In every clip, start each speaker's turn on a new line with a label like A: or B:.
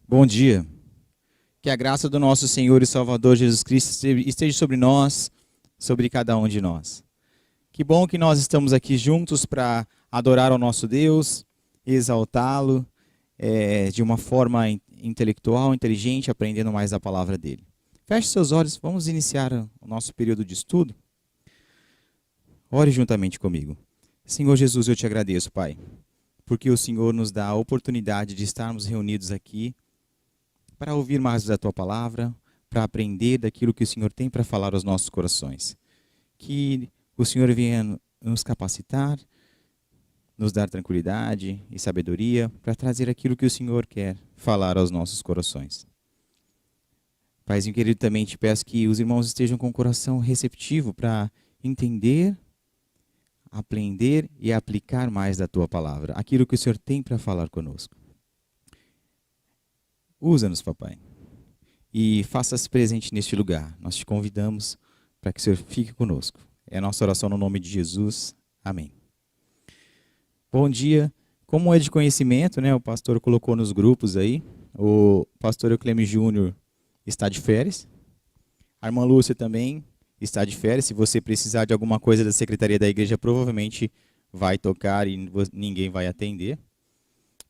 A: Bom dia. Que a graça do nosso Senhor e Salvador Jesus Cristo esteja sobre nós, sobre cada um de nós. Que bom que nós estamos aqui juntos para adorar ao nosso Deus, exaltá-lo de uma forma intelectual, inteligente, aprendendo mais da palavra dele. Feche seus olhos, vamos iniciar o nosso período de estudo. Ore juntamente comigo. Senhor Jesus, eu te agradeço, Pai, porque o Senhor nos dá a oportunidade de estarmos reunidos aqui para ouvir mais da Tua palavra, para aprender daquilo que o Senhor tem para falar aos nossos corações. Que o Senhor venha nos capacitar, nos dar tranquilidade e sabedoria para trazer aquilo que o Senhor quer falar aos nossos corações. Paizinho querido, também te peço que os irmãos estejam com o coração receptivo para entender, aprender e aplicar mais da Tua palavra, aquilo que o Senhor tem para falar conosco. Usa-nos, papai, e faça-se presente neste lugar. Nós te convidamos para que o Senhor fique conosco. É a nossa oração no nome de Jesus. Amém. Bom dia. Como é de conhecimento, né, o pastor colocou nos grupos aí, o pastor Eucleme Júnior está de férias. A irmã Lúcia também está de férias. Se você precisar de alguma coisa da secretaria da igreja, provavelmente vai tocar e ninguém vai atender.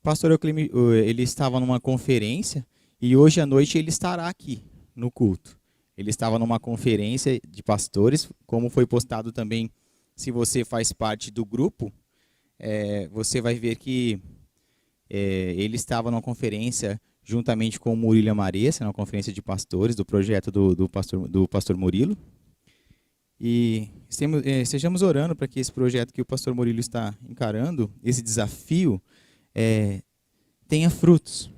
A: O pastor Eucleme, ele estava numa conferência e hoje à noite ele estará aqui no culto. Ele estava numa conferência de pastores, como foi postado também, se você faz parte do grupo, você vai ver que ele estava numa conferência juntamente com o Murilo Amaressa, na conferência de pastores do projeto do pastor Murilo. E estejamos orando para que esse projeto que o pastor Murilo está encarando, esse desafio, tenha frutos.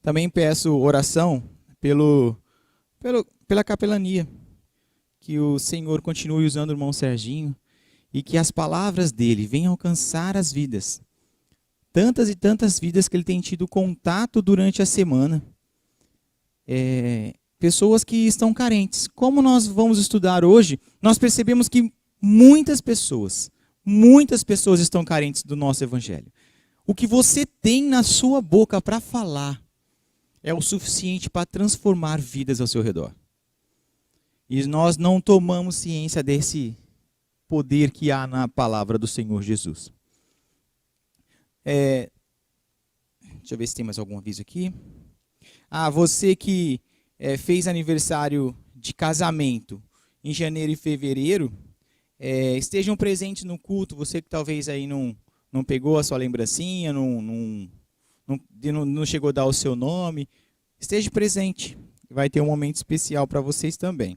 A: Também peço oração pela capelania, que o Senhor continue usando o irmão Serginho e que as palavras dele venham alcançar as vidas. Tantas e tantas vidas que ele tem tido contato durante a semana. Pessoas que estão carentes. Como nós vamos estudar hoje, nós percebemos que muitas pessoas estão carentes do nosso evangelho. O que você tem na sua boca para falar é o suficiente para transformar vidas ao seu redor. E nós não tomamos ciência desse poder que há na palavra do Senhor Jesus. Deixa eu ver se tem mais algum aviso aqui. Você que fez aniversário de casamento em janeiro e fevereiro, estejam presentes no culto. Você que talvez aí não pegou a sua lembrancinha, não chegou a dar o seu nome, esteja presente. Vai ter um momento especial para vocês também.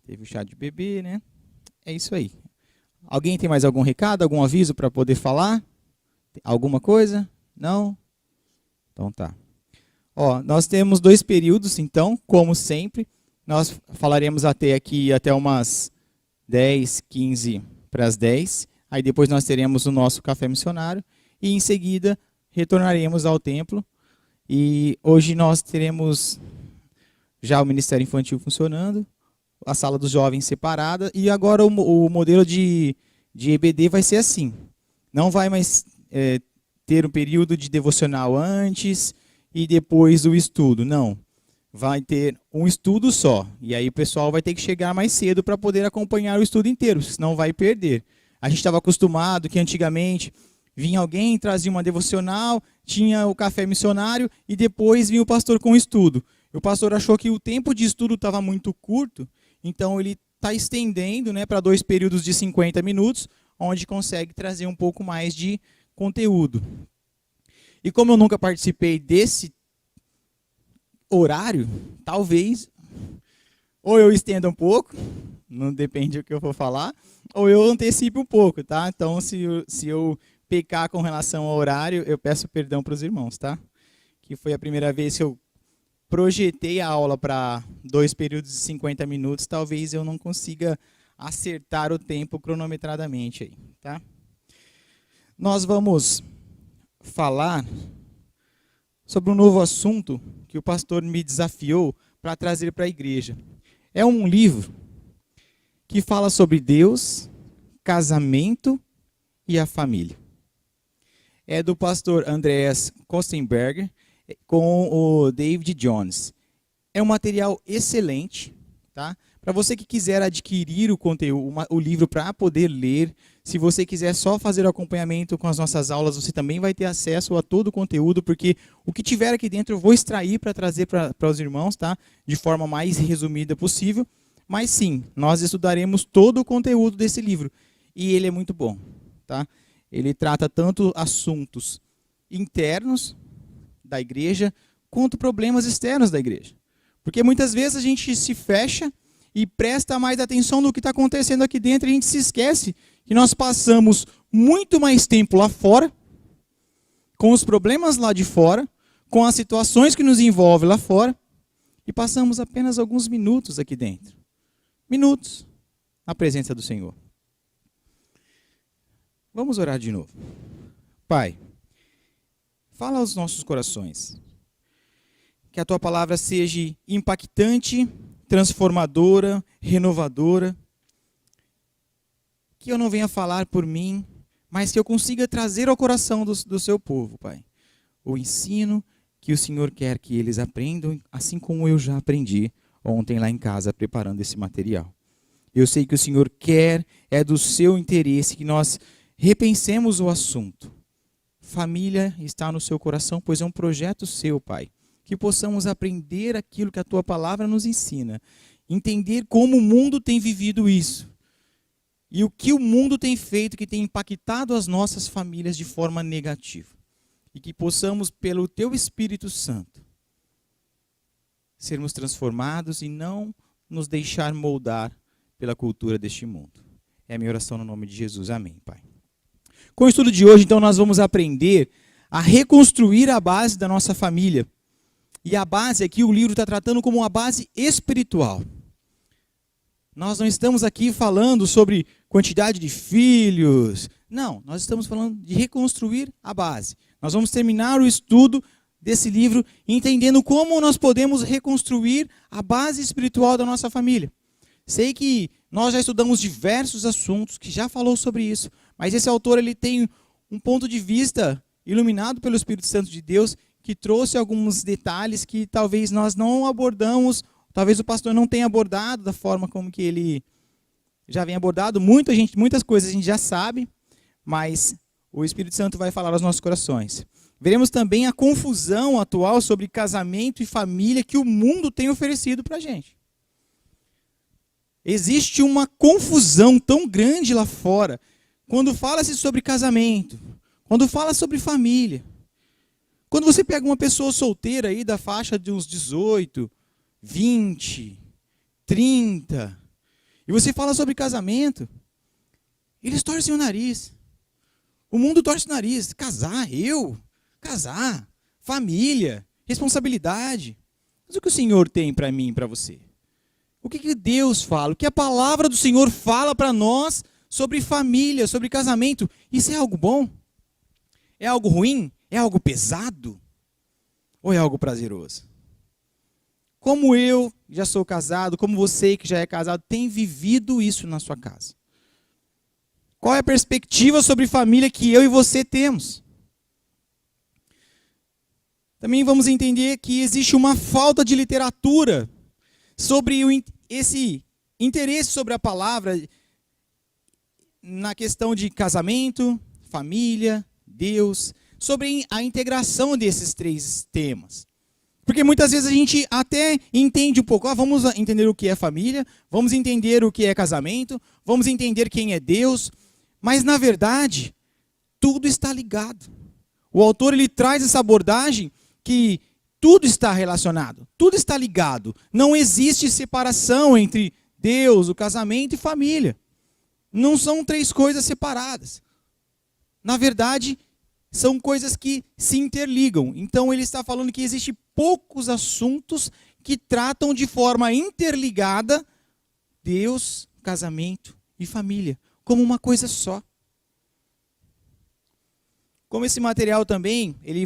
A: Teve o chá de bebê, né? É isso aí. Alguém tem mais algum recado, algum aviso para poder falar? Alguma coisa? Não? Então tá. Nós temos 2 períodos, então, como sempre. Nós falaremos até umas 10, 15 para as 10. Aí depois nós teremos o nosso café missionário. E em seguida retornaremos ao templo. E hoje nós teremos já o Ministério Infantil funcionando, a sala dos jovens separada. E agora o modelo de EBD vai ser assim. Não vai mais ter um período de devocional antes e depois o estudo. Não. Vai ter um estudo só. E aí o pessoal vai ter que chegar mais cedo para poder acompanhar o estudo inteiro, senão vai perder. A gente estava acostumado que antigamente vinha alguém, trazia uma devocional, tinha o café missionário e depois vinha o pastor com o estudo. O pastor achou que o tempo de estudo estava muito curto, então ele está estendendo, né, para 2 períodos de 50 minutos, onde consegue trazer um pouco mais de conteúdo. E como eu nunca participei desse horário, talvez ou eu estenda um pouco, não depende do que eu vou falar, ou eu antecipe um pouco, tá? Então, se eu pecar com relação ao horário, eu peço perdão para os irmãos, tá? Que foi a primeira vez que eu projetei a aula para 2 períodos de 50 minutos, talvez eu não consiga acertar o tempo cronometradamente aí, tá? Nós vamos falar sobre um novo assunto que o pastor me desafiou para trazer para a igreja. É um livro que fala sobre Deus, casamento e a família. É do pastor Andreas Kostenberger. com o David Jones. É um material excelente, tá? Para você que quiser adquirir o conteúdo, o livro para poder ler, se você quiser só fazer o acompanhamento com as nossas aulas, você também vai ter acesso a todo o conteúdo, porque o que tiver aqui dentro eu vou extrair para trazer para os irmãos, tá? De forma mais resumida possível. Mas sim, nós estudaremos todo o conteúdo desse livro. E ele é muito bom, tá? Ele trata tanto assuntos internos da igreja, quanto problemas externos da igreja. Porque muitas vezes a gente se fecha e presta mais atenção no que está acontecendo aqui dentro e a gente se esquece que nós passamos muito mais tempo lá fora, com os problemas lá de fora, com as situações que nos envolvem lá fora, e passamos apenas alguns minutos aqui dentro. Minutos na presença do Senhor. Vamos orar de novo. Pai, fala aos nossos corações. Que a tua palavra seja impactante, transformadora, renovadora. Que eu não venha falar por mim, mas que eu consiga trazer ao coração do seu povo, Pai, o ensino que o Senhor quer que eles aprendam, assim como eu já aprendi ontem lá em casa, preparando esse material. Eu sei que o Senhor quer, é do seu interesse, que nós repensemos o assunto. Família está no seu coração, pois é um projeto seu, Pai. Que possamos aprender aquilo que a tua palavra nos ensina. Entender como o mundo tem vivido isso. E o que o mundo tem feito que tem impactado as nossas famílias de forma negativa. E que possamos, pelo teu Espírito Santo, sermos transformados e não nos deixar moldar pela cultura deste mundo. É a minha oração no nome de Jesus. Amém, Pai. Com o estudo de hoje, então, nós vamos aprender a reconstruir a base da nossa família. E a base aqui, o livro está tratando como uma base espiritual. Nós não estamos aqui falando sobre quantidade de filhos. Não, nós estamos falando de reconstruir a base. Nós vamos terminar o estudo desse livro entendendo como nós podemos reconstruir a base espiritual da nossa família. Sei que nós já estudamos diversos assuntos, que já falou sobre isso, mas esse autor ele tem um ponto de vista iluminado pelo Espírito Santo de Deus, que trouxe alguns detalhes que talvez nós não abordamos, talvez o pastor não tenha abordado da forma como que ele já vem abordado. Muitas coisas a gente já sabe, mas o Espírito Santo vai falar aos nossos corações. Veremos também a confusão atual sobre casamento e família que o mundo tem oferecido para a gente. Existe uma confusão tão grande lá fora, quando fala-se sobre casamento, quando fala sobre família. Quando você pega uma pessoa solteira aí da faixa de uns 18, 20, 30, e você fala sobre casamento, eles torcem o nariz. O mundo torce o nariz. Casar, família, responsabilidade. Mas o que o Senhor tem para mim e para você? O que Deus fala? O que a palavra do Senhor fala para nós sobre família, sobre casamento? Isso é algo bom? É algo ruim? É algo pesado? Ou é algo prazeroso? Como eu já sou casado, como você que já é casado, tem vivido isso na sua casa? Qual é a perspectiva sobre família que eu e você temos? Também vamos entender que existe uma falta de literatura sobre esse interesse sobre a palavra na questão de casamento, família, Deus, sobre a integração desses três temas. Porque muitas vezes a gente até entende um pouco, vamos entender o que é família, vamos entender o que é casamento, vamos entender quem é Deus, mas na verdade, tudo está ligado. O autor ele traz essa abordagem que tudo está relacionado, tudo está ligado. Não existe separação entre Deus, o casamento e família. Não são três coisas separadas. Na verdade, são coisas que se interligam. Então ele está falando que existe poucos assuntos que tratam de forma interligada Deus, casamento e família, como uma coisa só. Como esse material também, ele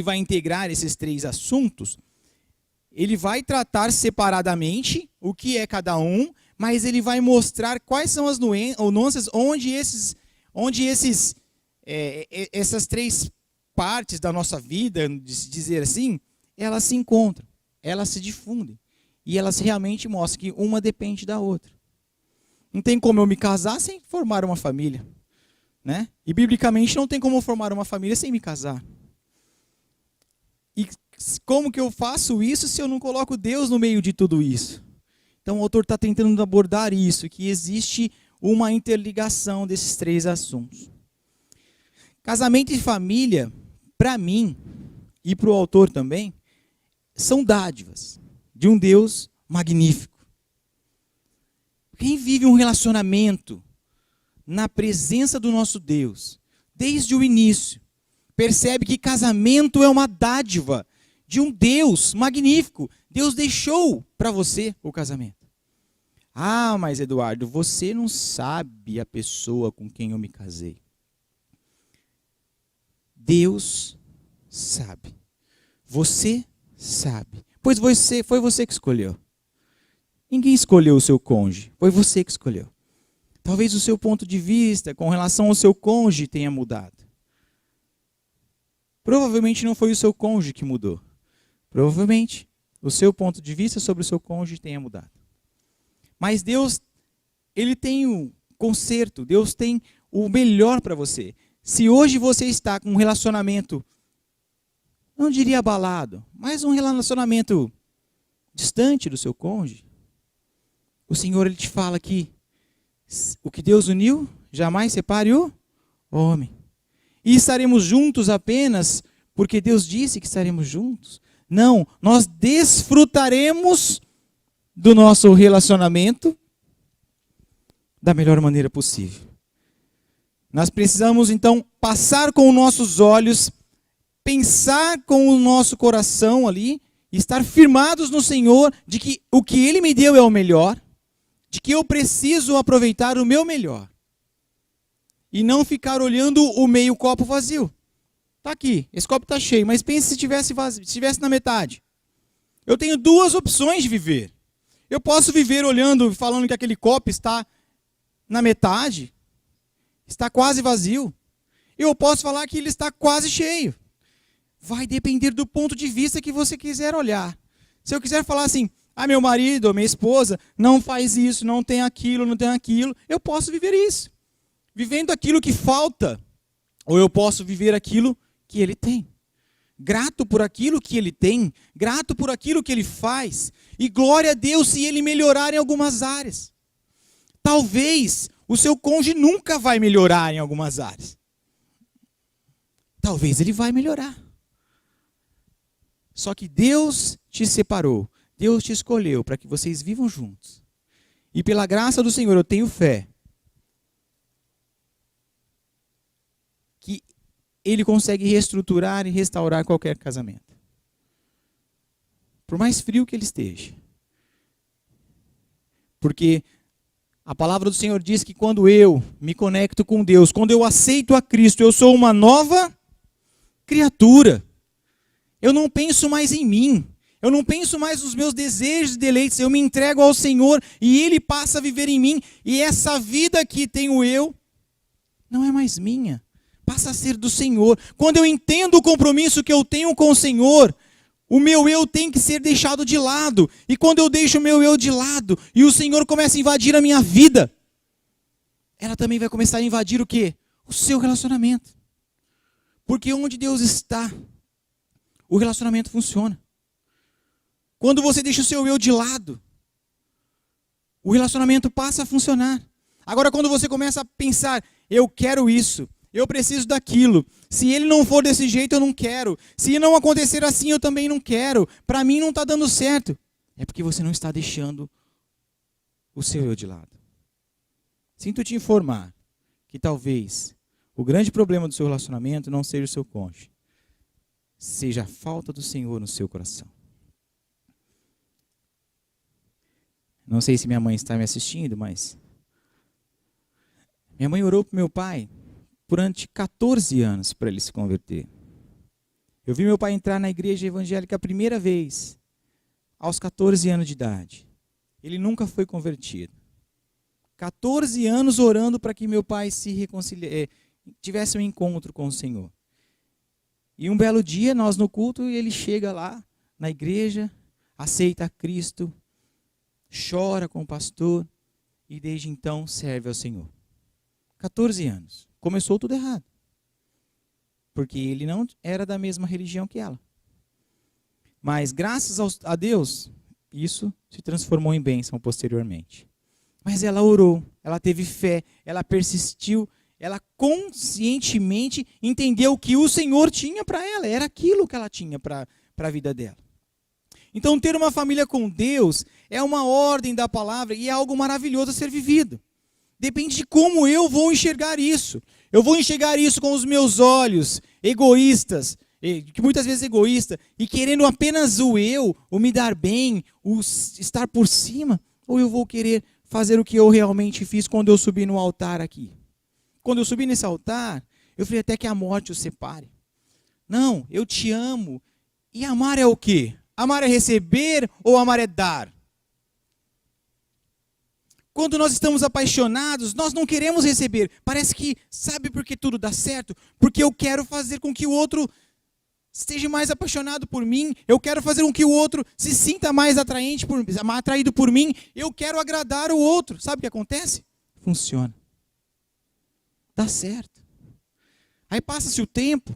A: vai integrar esses três assuntos, ele vai tratar separadamente o que é cada um, mas ele vai mostrar quais são as nuances onde essas três partes da nossa vida, de se dizer assim, elas se encontram, elas se difundem. E elas realmente mostram que uma depende da outra. Não tem como eu me casar sem formar uma família, né? E biblicamente não tem como eu formar uma família sem me casar. E como que eu faço isso se eu não coloco Deus no meio de tudo isso? Então o autor está tentando abordar isso, que existe uma interligação desses três assuntos. Casamento e família, para mim, e para o autor também, são dádivas de um Deus magnífico. Quem vive um relacionamento na presença do nosso Deus, desde o início, percebe que casamento é uma dádiva de um Deus magnífico. Deus deixou para você o casamento. Ah, mas Eduardo, você não sabe a pessoa com quem eu me casei. Deus sabe. Você sabe. Pois foi você que escolheu. Ninguém escolheu o seu cônjuge. Foi você que escolheu. Talvez o seu ponto de vista com relação ao seu cônjuge tenha mudado. Provavelmente não foi o seu cônjuge que mudou. Provavelmente o seu ponto de vista sobre o seu cônjuge tenha mudado. Mas Deus, Ele tem um conserto. Deus tem o melhor para você. Se hoje você está com um relacionamento, não diria abalado, mas um relacionamento distante do seu cônjuge, o Senhor, Ele te fala que o que Deus uniu, jamais separe o homem. E estaremos juntos apenas porque Deus disse que estaremos juntos? Não, nós desfrutaremos do nosso relacionamento da melhor maneira possível. Nós precisamos, então, passar com os nossos olhos, pensar com o nosso coração ali, estar firmados no Senhor de que o que Ele me deu é o melhor, de que eu preciso aproveitar o meu melhor. E não ficar olhando o meio copo vazio. Está aqui, esse copo está cheio, mas pense se estivesse vazio, se estivesse na metade. Eu tenho duas opções de viver. Eu posso viver olhando, falando que aquele copo está na metade, está quase vazio. Eu posso falar que ele está quase cheio. Vai depender do ponto de vista que você quiser olhar. Se eu quiser falar assim, meu marido ou minha esposa não faz isso, não tem aquilo, eu posso viver isso. Vivendo aquilo que falta, ou eu posso viver aquilo que ele tem. Grato por aquilo que ele tem, grato por aquilo que ele faz, e glória a Deus se ele melhorar em algumas áreas. Talvez o seu cônjuge nunca vai melhorar em algumas áreas. Talvez ele vai melhorar. Só que Deus te separou, Deus te escolheu para que vocês vivam juntos. E pela graça do Senhor eu tenho fé que Ele consegue reestruturar e restaurar qualquer casamento. Por mais frio que ele esteja. Porque a palavra do Senhor diz que quando eu me conecto com Deus, quando eu aceito a Cristo, eu sou uma nova criatura. Eu não penso mais em mim. Eu não penso mais nos meus desejos e deleites. Eu me entrego ao Senhor e Ele passa a viver em mim. E essa vida que tenho eu não é mais minha. Passa a ser do Senhor. Quando eu entendo o compromisso que eu tenho com o Senhor, o meu eu tem que ser deixado de lado. E quando eu deixo o meu eu de lado e o Senhor começa a invadir a minha vida, ela também vai começar a invadir o quê? O seu relacionamento. Porque onde Deus está, o relacionamento funciona. Quando você deixa o seu eu de lado, o relacionamento passa a funcionar. Agora, quando você começa a pensar, eu quero isso, eu preciso daquilo, se ele não for desse jeito, eu não quero, se não acontecer assim, eu também não quero, para mim não está dando certo, é porque você não está deixando o seu eu de lado. Sinto te informar que talvez o grande problema do seu relacionamento não seja o seu cônjuge, seja a falta do Senhor no seu coração. Não sei se minha mãe está me assistindo, mas minha mãe orou para meu pai durante 14 anos para ele se converter. Eu vi meu pai entrar na igreja evangélica a primeira vez, aos 14 anos de idade. Ele nunca foi convertido. 14 anos orando para que meu pai se reconciliasse, tivesse um encontro com o Senhor. E um belo dia, nós no culto, ele chega lá na igreja, aceita Cristo, chora com o pastor e desde então serve ao Senhor. 14 anos. Começou tudo errado. Porque ele não era da mesma religião que ela. Mas graças a Deus, isso se transformou em bênção posteriormente. Mas ela orou, ela teve fé, ela persistiu, ela conscientemente entendeu que o Senhor tinha para ela, era aquilo que ela tinha para a vida dela. Então, ter uma família com Deus é uma ordem da palavra e é algo maravilhoso a ser vivido. Depende de como eu vou enxergar isso. Eu vou enxergar isso com os meus olhos egoístas, que muitas vezes egoísta, e querendo apenas o me dar bem, o estar por cima, ou eu vou querer fazer o que eu realmente fiz quando eu subi no altar aqui. Quando eu subi nesse altar, eu falei até que a morte os separe. Não, eu te amo. E amar é o quê? Amar é receber ou amar é dar? Quando nós estamos apaixonados, nós não queremos receber. Parece que, sabe por que tudo dá certo? Porque eu quero fazer com que o outro esteja mais apaixonado por mim. Eu quero fazer com que o outro se sinta mais atraído por mim. Eu quero agradar o outro. Sabe o que acontece? Funciona. Dá certo. Aí passa-se o tempo,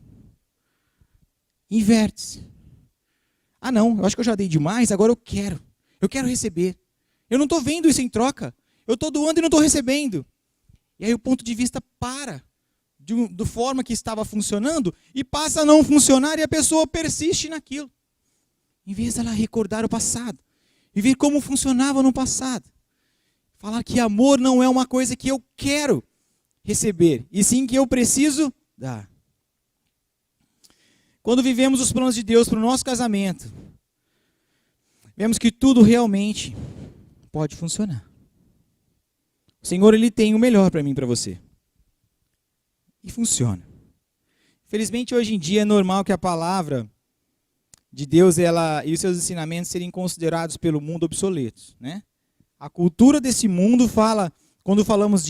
A: inverte-se. Ah não, eu acho que eu já dei demais, agora eu quero receber. Eu não estou vendo isso em troca, eu estou doando e não estou recebendo. E aí o ponto de vista para, da forma que estava funcionando, e passa a não funcionar e a pessoa persiste naquilo. Em vez dela recordar o passado, e ver como funcionava no passado. Falar que amor não é uma coisa que eu quero receber, e sim que eu preciso dar. Quando vivemos os planos de Deus para o nosso casamento, vemos que tudo realmente pode funcionar. O Senhor, Ele tem o melhor para mim e para você. E funciona. Infelizmente, hoje em dia é normal que a palavra de Deus e os seus ensinamentos serem considerados pelo mundo obsoletos, né? A cultura desse mundo fala, quando falamos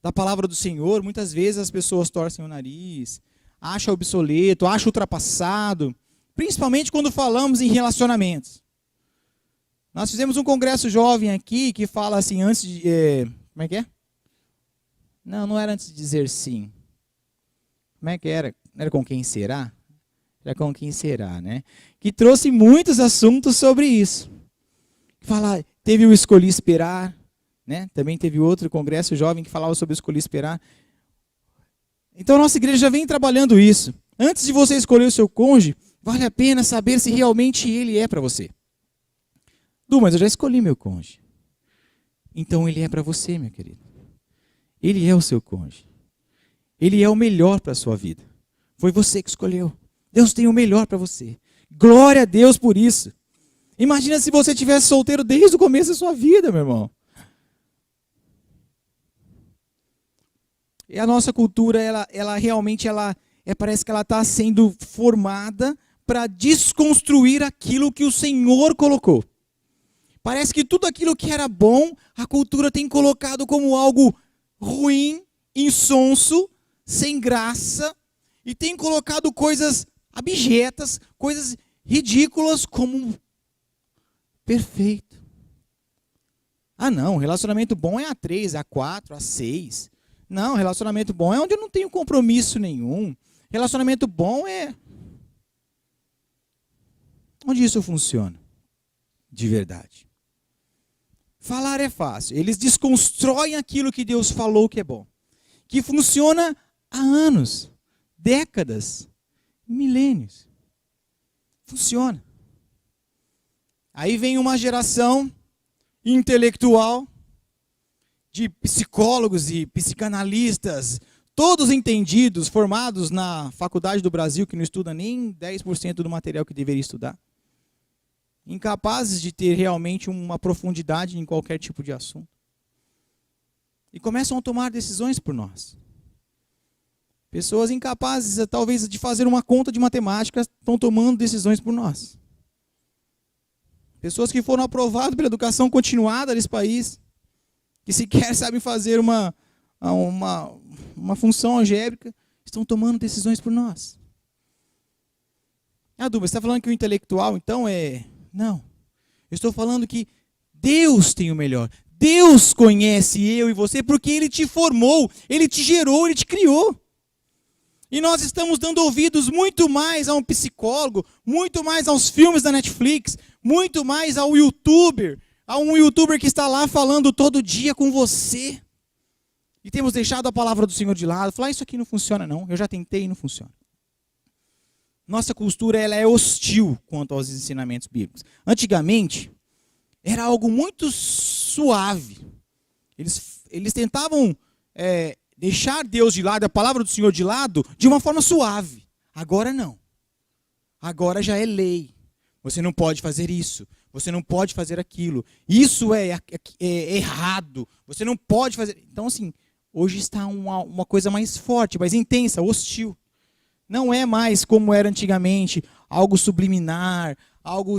A: da palavra do Senhor, muitas vezes as pessoas torcem o nariz, acham obsoleto, acham ultrapassado, principalmente quando falamos em relacionamentos. Nós fizemos um congresso jovem aqui que fala assim, antes de... como é que é? Não era antes de dizer sim. Como é que era? Era com quem será? Era com quem será, né? Que trouxe muitos assuntos sobre isso. Teve o Escolhi Esperar, né? Também teve outro congresso jovem que falava sobre o Escolhi Esperar. Então a nossa igreja já vem trabalhando isso. Antes de você escolher o seu cônjuge, vale a pena saber se realmente ele é para você. Mas eu já escolhi meu cônjuge. Então ele é para você, meu querido. Ele é o seu cônjuge. Ele é o melhor para a sua vida. Foi você que escolheu. Deus tem o melhor para você. Glória a Deus por isso. Imagina se você tivesse solteiro desde o começo da sua vida, meu irmão. E a nossa cultura, ela realmente, parece que ela está sendo formada para desconstruir aquilo que o Senhor colocou. Parece que tudo aquilo que era bom, a cultura tem colocado como algo ruim, insonso, sem graça, e tem colocado coisas abjetas, coisas ridículas como perfeito. Ah não, relacionamento bom é A3, A4, A6. Não, relacionamento bom é onde eu não tenho compromisso nenhum. Relacionamento bom é onde isso funciona de verdade. Falar é fácil. Eles desconstroem aquilo que Deus falou que é bom. Que funciona há anos, décadas, milênios. Funciona. Aí vem uma geração intelectual de psicólogos e psicanalistas, todos entendidos, formados na faculdade do Brasil, que não estuda nem 10% do material que deveria estudar. Incapazes de ter realmente uma profundidade em qualquer tipo de assunto. E começam a tomar decisões por nós. Pessoas incapazes, talvez, de fazer uma conta de matemática, estão tomando decisões por nós. Pessoas que foram aprovadas pela educação continuada desse país, que sequer sabem fazer uma função algébrica, estão tomando decisões por nós. Ah, Duba, você está falando que o intelectual, então, é... Não. Eu estou falando que Deus tem o melhor. Deus conhece eu e você porque Ele te formou, Ele te gerou, Ele te criou. E nós estamos dando ouvidos muito mais a um psicólogo, muito mais aos filmes da Netflix, muito mais ao YouTuber, a um YouTuber que está lá falando todo dia com você. E temos deixado a palavra do Senhor de lado, falar, isso aqui não funciona não, eu já tentei e não funciona. Nossa cultura ela é hostil quanto aos ensinamentos bíblicos. Antigamente, era algo muito suave. Eles tentavam deixar Deus de lado, a palavra do Senhor de lado, de uma forma suave. Agora não. Agora já é lei. Você não pode fazer isso. Você não pode fazer aquilo. Isso é errado. Você não pode fazer... Então, assim, hoje está uma coisa mais forte, mais intensa, hostil. Não é mais como era antigamente, algo subliminar, algo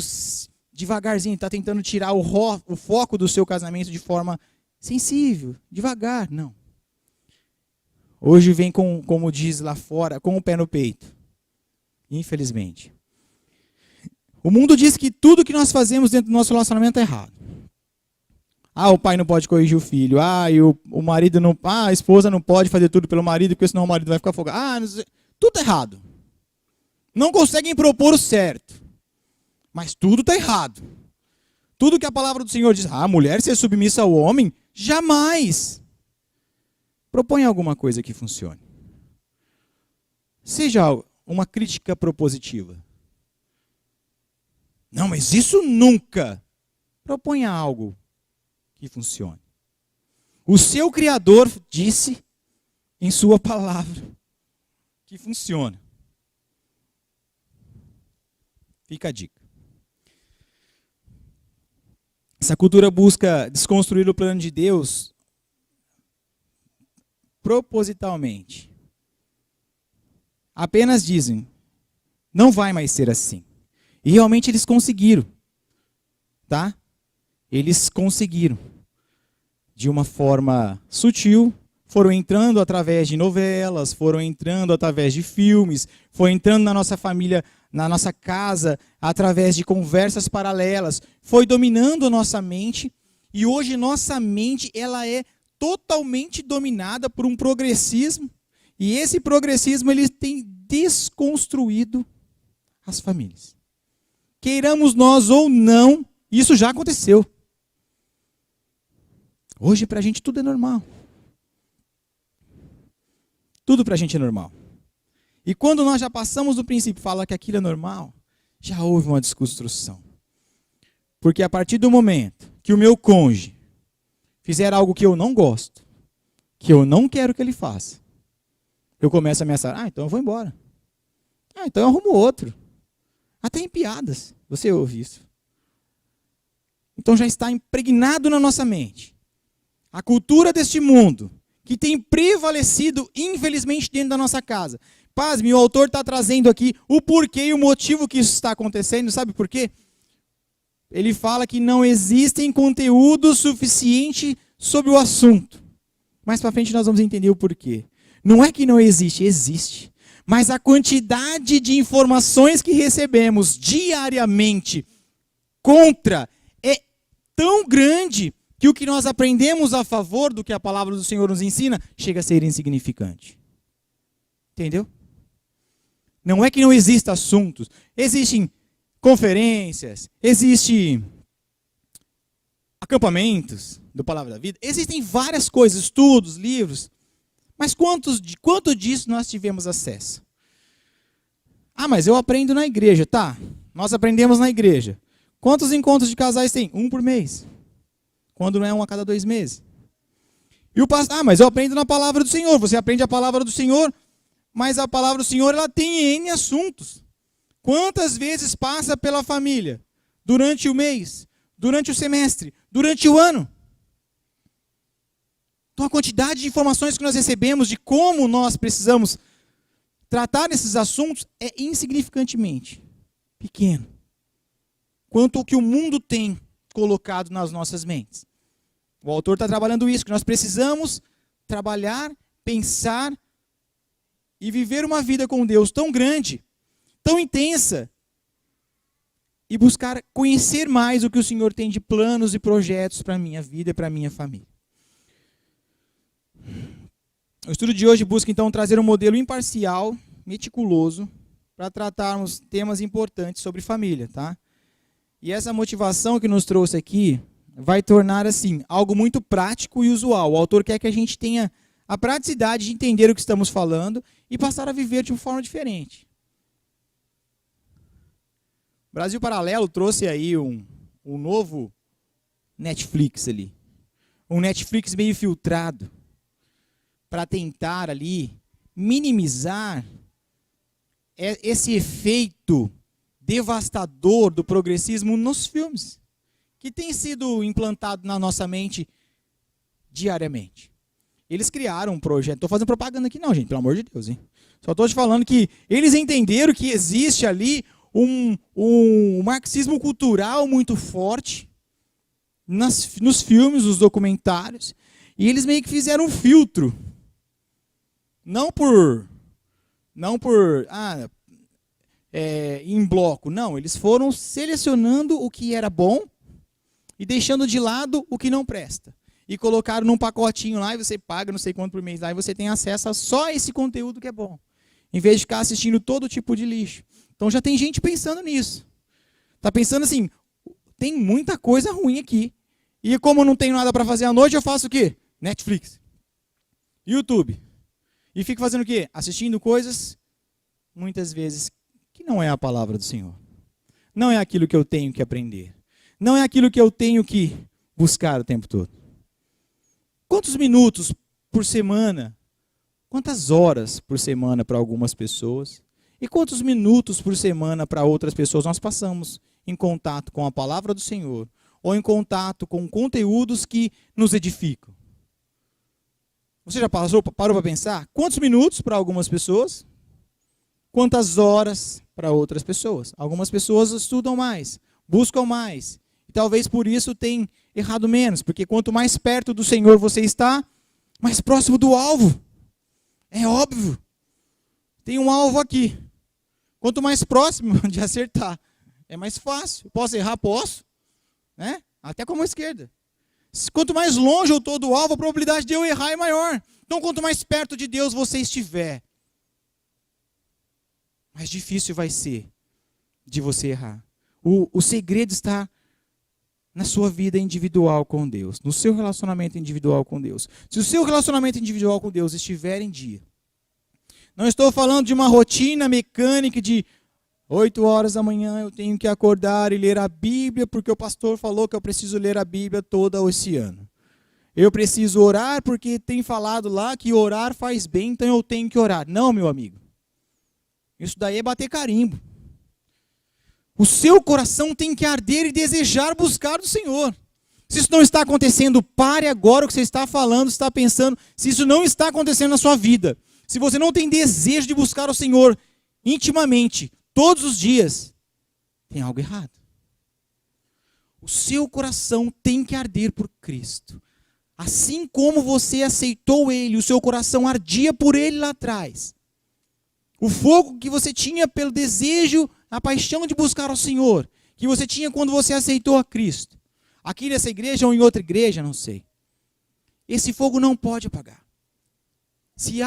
A: devagarzinho, está tentando tirar o foco do seu casamento de forma sensível, devagar, não. Hoje vem, como diz lá fora, com o pé no peito, infelizmente. O mundo diz que tudo que nós fazemos dentro do nosso relacionamento é errado. Ah, o pai não pode corrigir o filho, e o marido não, a esposa não pode fazer tudo pelo marido, porque senão o marido vai ficar folgado. Tudo errado. Não conseguem propor o certo. Mas tudo está errado. Tudo que a palavra do Senhor diz, a mulher ser submissa ao homem, jamais. Proponha alguma coisa que funcione. Seja uma crítica propositiva. Não, mas isso nunca. Proponha algo que funcione. O seu Criador disse em sua palavra que funciona. Fica a dica. Essa cultura busca desconstruir o plano de Deus propositalmente. Apenas dizem, não vai mais ser assim. E realmente eles conseguiram. Tá? Eles conseguiram. De uma forma sutil, foram entrando através de novelas, foram entrando através de filmes, foram entrando na nossa família, na nossa casa, através de conversas paralelas, foi dominando a nossa mente, e hoje nossa mente ela é totalmente dominada por um progressismo, e esse progressismo ele tem desconstruído as famílias. Queiramos nós ou não, isso já aconteceu. Hoje para a gente tudo é normal. Tudo para a gente é normal. E quando nós já passamos do princípio, fala que aquilo é normal, já houve uma desconstrução. Porque a partir do momento que o meu cônjuge fizer algo que eu não gosto, que eu não quero que ele faça, eu começo a ameaçar, então eu vou embora. Então eu arrumo outro. Até em piadas, você ouve isso. Então já está impregnado na nossa mente. A cultura deste mundo, que tem prevalecido, infelizmente, dentro da nossa casa. Pasme, o autor está trazendo aqui o porquê e o motivo que isso está acontecendo. Sabe por quê? Ele fala que não existem conteúdo suficiente sobre o assunto. Mais para frente nós vamos entender o porquê. Não é que não existe, existe. Mas a quantidade de informações que recebemos diariamente é tão grande que o que nós aprendemos a favor do que a palavra do Senhor nos ensina chega a ser insignificante. Entendeu? Não é que não existam assuntos. Existem conferências, existem acampamentos do Palavra da Vida, existem várias coisas, estudos, livros. Mas quanto disso nós tivemos acesso? Mas eu aprendo na igreja. Tá, nós aprendemos na igreja. Quantos encontros de casais tem? 1 por mês. Quando não é 1 a cada 2 meses. E o pastor, mas eu aprendo na palavra do Senhor. Você aprende a palavra do Senhor, mas a palavra do Senhor ela tem N assuntos. Quantas vezes passa pela família? Durante o mês, durante o semestre, durante o ano. Então a quantidade de informações que nós recebemos de como nós precisamos tratar desses assuntos é insignificantemente pequeno. Quanto ao que o mundo tem colocado nas nossas mentes. O autor está trabalhando isso, que nós precisamos trabalhar, pensar e viver uma vida com Deus tão grande, tão intensa, e buscar conhecer mais o que o Senhor tem de planos e projetos para a minha vida e para a minha família. O estudo de hoje busca então trazer um modelo imparcial, meticuloso, para tratarmos temas importantes sobre família, tá? E essa motivação que nos trouxe aqui vai tornar assim algo muito prático e usual. O autor quer que a gente tenha a praticidade de entender o que estamos falando e passar a viver de uma forma diferente. Brasil Paralelo trouxe aí um novo Netflix ali. Um Netflix meio filtrado para tentar ali minimizar esse efeito devastador do progressismo nos filmes, que tem sido implantado na nossa mente diariamente. Eles criaram um projeto, estou fazendo propaganda aqui não, gente, pelo amor de Deus, hein? Só estou te falando que eles entenderam que existe ali um marxismo cultural muito forte nos filmes, nos documentários, e eles meio que fizeram um filtro. Não por em bloco, não. Eles foram selecionando o que era bom e deixando de lado o que não presta. E colocaram num pacotinho lá e você paga não sei quanto por mês lá e você tem acesso a só esse conteúdo que é bom. Em vez de ficar assistindo todo tipo de lixo. Então já tem gente pensando nisso. Tá pensando assim, tem muita coisa ruim aqui. E como eu não tenho nada para fazer à noite, eu faço o quê? Netflix. YouTube. E fico fazendo o quê? Assistindo coisas, muitas vezes, que não é a palavra do Senhor. Não é aquilo que eu tenho que aprender. Não é aquilo que eu tenho que buscar o tempo todo. Quantos minutos por semana, quantas horas por semana para algumas pessoas, e quantos minutos por semana para outras pessoas nós passamos em contato com a palavra do Senhor, ou em contato com conteúdos que nos edificam? Você já parou para pensar? Quantos minutos para algumas pessoas? Quantas horas para outras pessoas? Algumas pessoas estudam mais, buscam mais. E talvez por isso tenham errado menos. Porque quanto mais perto do Senhor você está, mais próximo do alvo. É óbvio. Tem um alvo aqui. Quanto mais próximo de acertar, é mais fácil. Posso errar? Posso. Né? Até com a mão esquerda. Quanto mais longe eu estou do alvo, a probabilidade de eu errar é maior. Então, quanto mais perto de Deus você estiver, mais difícil vai ser de você errar. O segredo está na sua vida individual com Deus, no seu relacionamento individual com Deus. Se o seu relacionamento individual com Deus estiver em dia, não estou falando de uma rotina mecânica de 8 horas da manhã eu tenho que acordar e ler a Bíblia, porque o pastor falou que eu preciso ler a Bíblia toda esse ano. Eu preciso orar porque tem falado lá que orar faz bem, então eu tenho que orar. Não, meu amigo. Isso daí é bater carimbo. O seu coração tem que arder e desejar buscar do Senhor. Se isso não está acontecendo, pare agora o que você está falando, está pensando. Se isso não está acontecendo na sua vida, se você não tem desejo de buscar o Senhor intimamente, todos os dias, tem algo errado. O seu coração tem que arder por Cristo. Assim como você aceitou Ele, o seu coração ardia por Ele lá atrás. O fogo que você tinha pelo desejo, a paixão de buscar ao Senhor, que você tinha quando você aceitou a Cristo. Aqui nessa igreja ou em outra igreja, não sei. Esse fogo não pode apagar. Se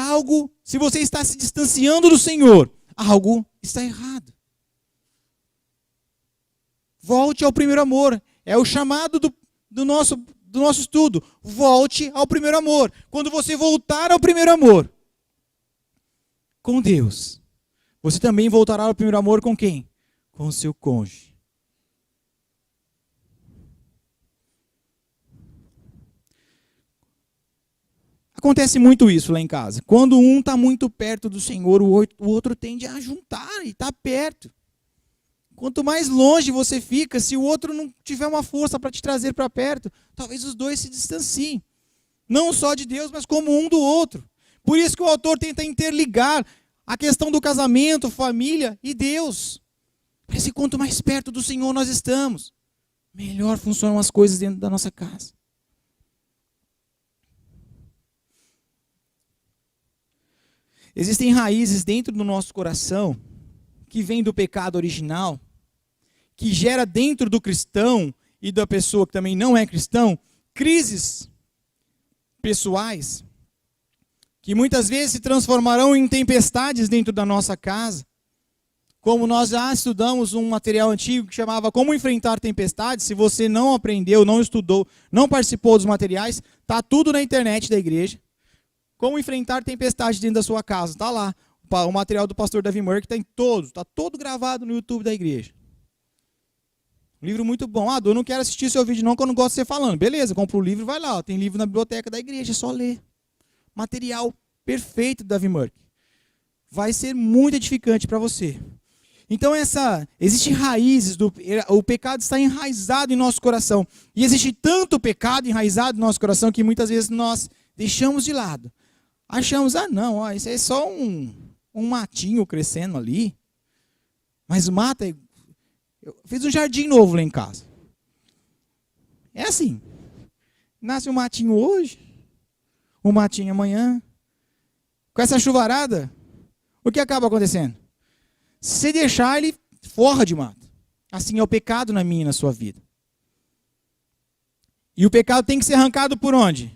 A: você está se distanciando do Senhor, algo está errado. Volte ao primeiro amor. É o chamado do nosso estudo. Volte ao primeiro amor. Quando você voltar ao primeiro amor com Deus, você também voltará ao primeiro amor com quem? Com o seu cônjuge. Acontece muito isso lá em casa. Quando um está muito perto do Senhor, o outro tende a juntar e está perto. Quanto mais longe você fica, se o outro não tiver uma força para te trazer para perto, talvez os dois se distanciem. Não só de Deus, mas como um do outro. Por isso que o autor tenta interligar a questão do casamento, família e Deus. Parece que quanto mais perto do Senhor nós estamos, melhor funcionam as coisas dentro da nossa casa. Existem raízes dentro do nosso coração que vêm do pecado original, que gera dentro do cristão e da pessoa que também não é cristão, crises pessoais, que muitas vezes se transformarão em tempestades dentro da nossa casa. Como nós já estudamos um material antigo que chamava Como Enfrentar Tempestades, se você não aprendeu, não estudou, não participou dos materiais, está tudo na internet da igreja. Como enfrentar tempestades dentro da sua casa, está lá. O material do pastor Davi Murray está em todos, está todo gravado no YouTube da igreja. Um livro muito bom. Ah, eu não quero assistir seu vídeo não, que eu não gosto de você falando. Beleza, compra o livro e vai lá. Ó. Tem livro na biblioteca da igreja, é só ler. Material perfeito do Davi Murray. Vai ser muito edificante para você. Então existem raízes, o pecado está enraizado em nosso coração. E existe tanto pecado enraizado em nosso coração que muitas vezes nós deixamos de lado. Achamos, não, ó, isso é só um matinho crescendo ali. Mas o mato eu fiz um jardim novo lá em casa. É assim. Nasce um matinho hoje, um matinho amanhã. Com essa chuvarada, o que acaba acontecendo? Se deixar, ele forra de mato. Assim é o pecado na minha e na sua vida. E o pecado tem que ser arrancado por onde?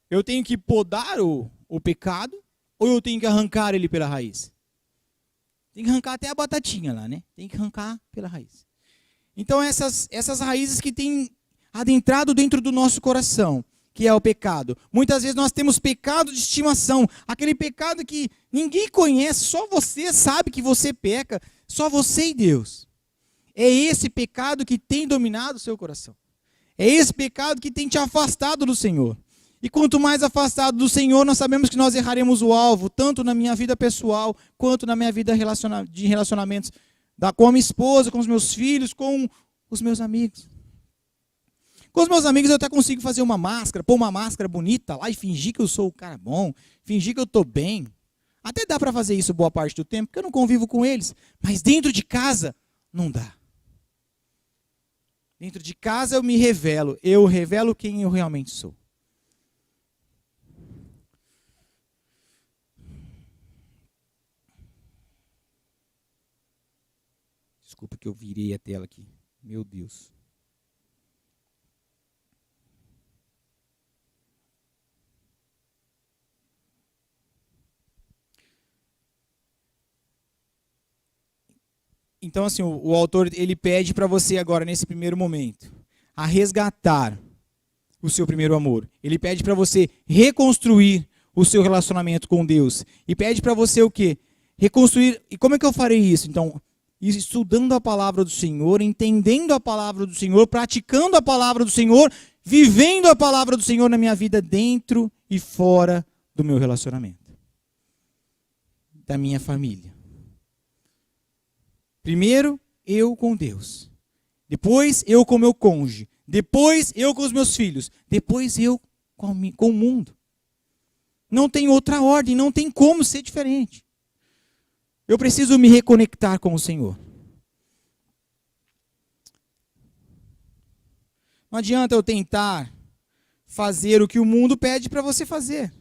A: Eu tenho que podar o pecado ou eu tenho que arrancar ele pela raiz? Tem que arrancar até a batatinha lá, né? Tem que arrancar pela raiz. Então essas raízes que têm adentrado dentro do nosso coração, que é o pecado. Muitas vezes nós temos pecado de estimação, aquele pecado que ninguém conhece, só você sabe que você peca, só você e Deus. É esse pecado que tem dominado o seu coração. É esse pecado que tem te afastado do Senhor. E quanto mais afastado do Senhor, nós sabemos que nós erraremos o alvo, tanto na minha vida pessoal, quanto na minha vida de relacionamentos com a minha esposa, com os meus filhos, com os meus amigos. Com os meus amigos eu até consigo fazer uma máscara, pôr uma máscara bonita lá e fingir que eu sou o cara bom, fingir que eu estou bem. Até dá para fazer isso boa parte do tempo, porque eu não convivo com eles. Mas dentro de casa, não dá. Dentro de casa eu revelo quem eu realmente sou. Desculpa que eu virei a tela aqui. Meu Deus. Então, assim, o autor ele pede para você agora, nesse primeiro momento, a resgatar o seu primeiro amor. Ele pede para você reconstruir o seu relacionamento com Deus. E pede para você o quê? Reconstruir. E como é que eu farei isso? Então, estudando a palavra do Senhor, entendendo a palavra do Senhor, praticando a palavra do Senhor, vivendo a palavra do Senhor na minha vida dentro e fora do meu relacionamento, da minha família. Primeiro, eu com Deus. Depois, eu com meu cônjuge. Depois, eu com os meus filhos. Depois, eu com o mundo. Não tem outra ordem, não tem como ser diferente. Eu preciso me reconectar com o Senhor. Não adianta eu tentar fazer o que o mundo pede para você fazer.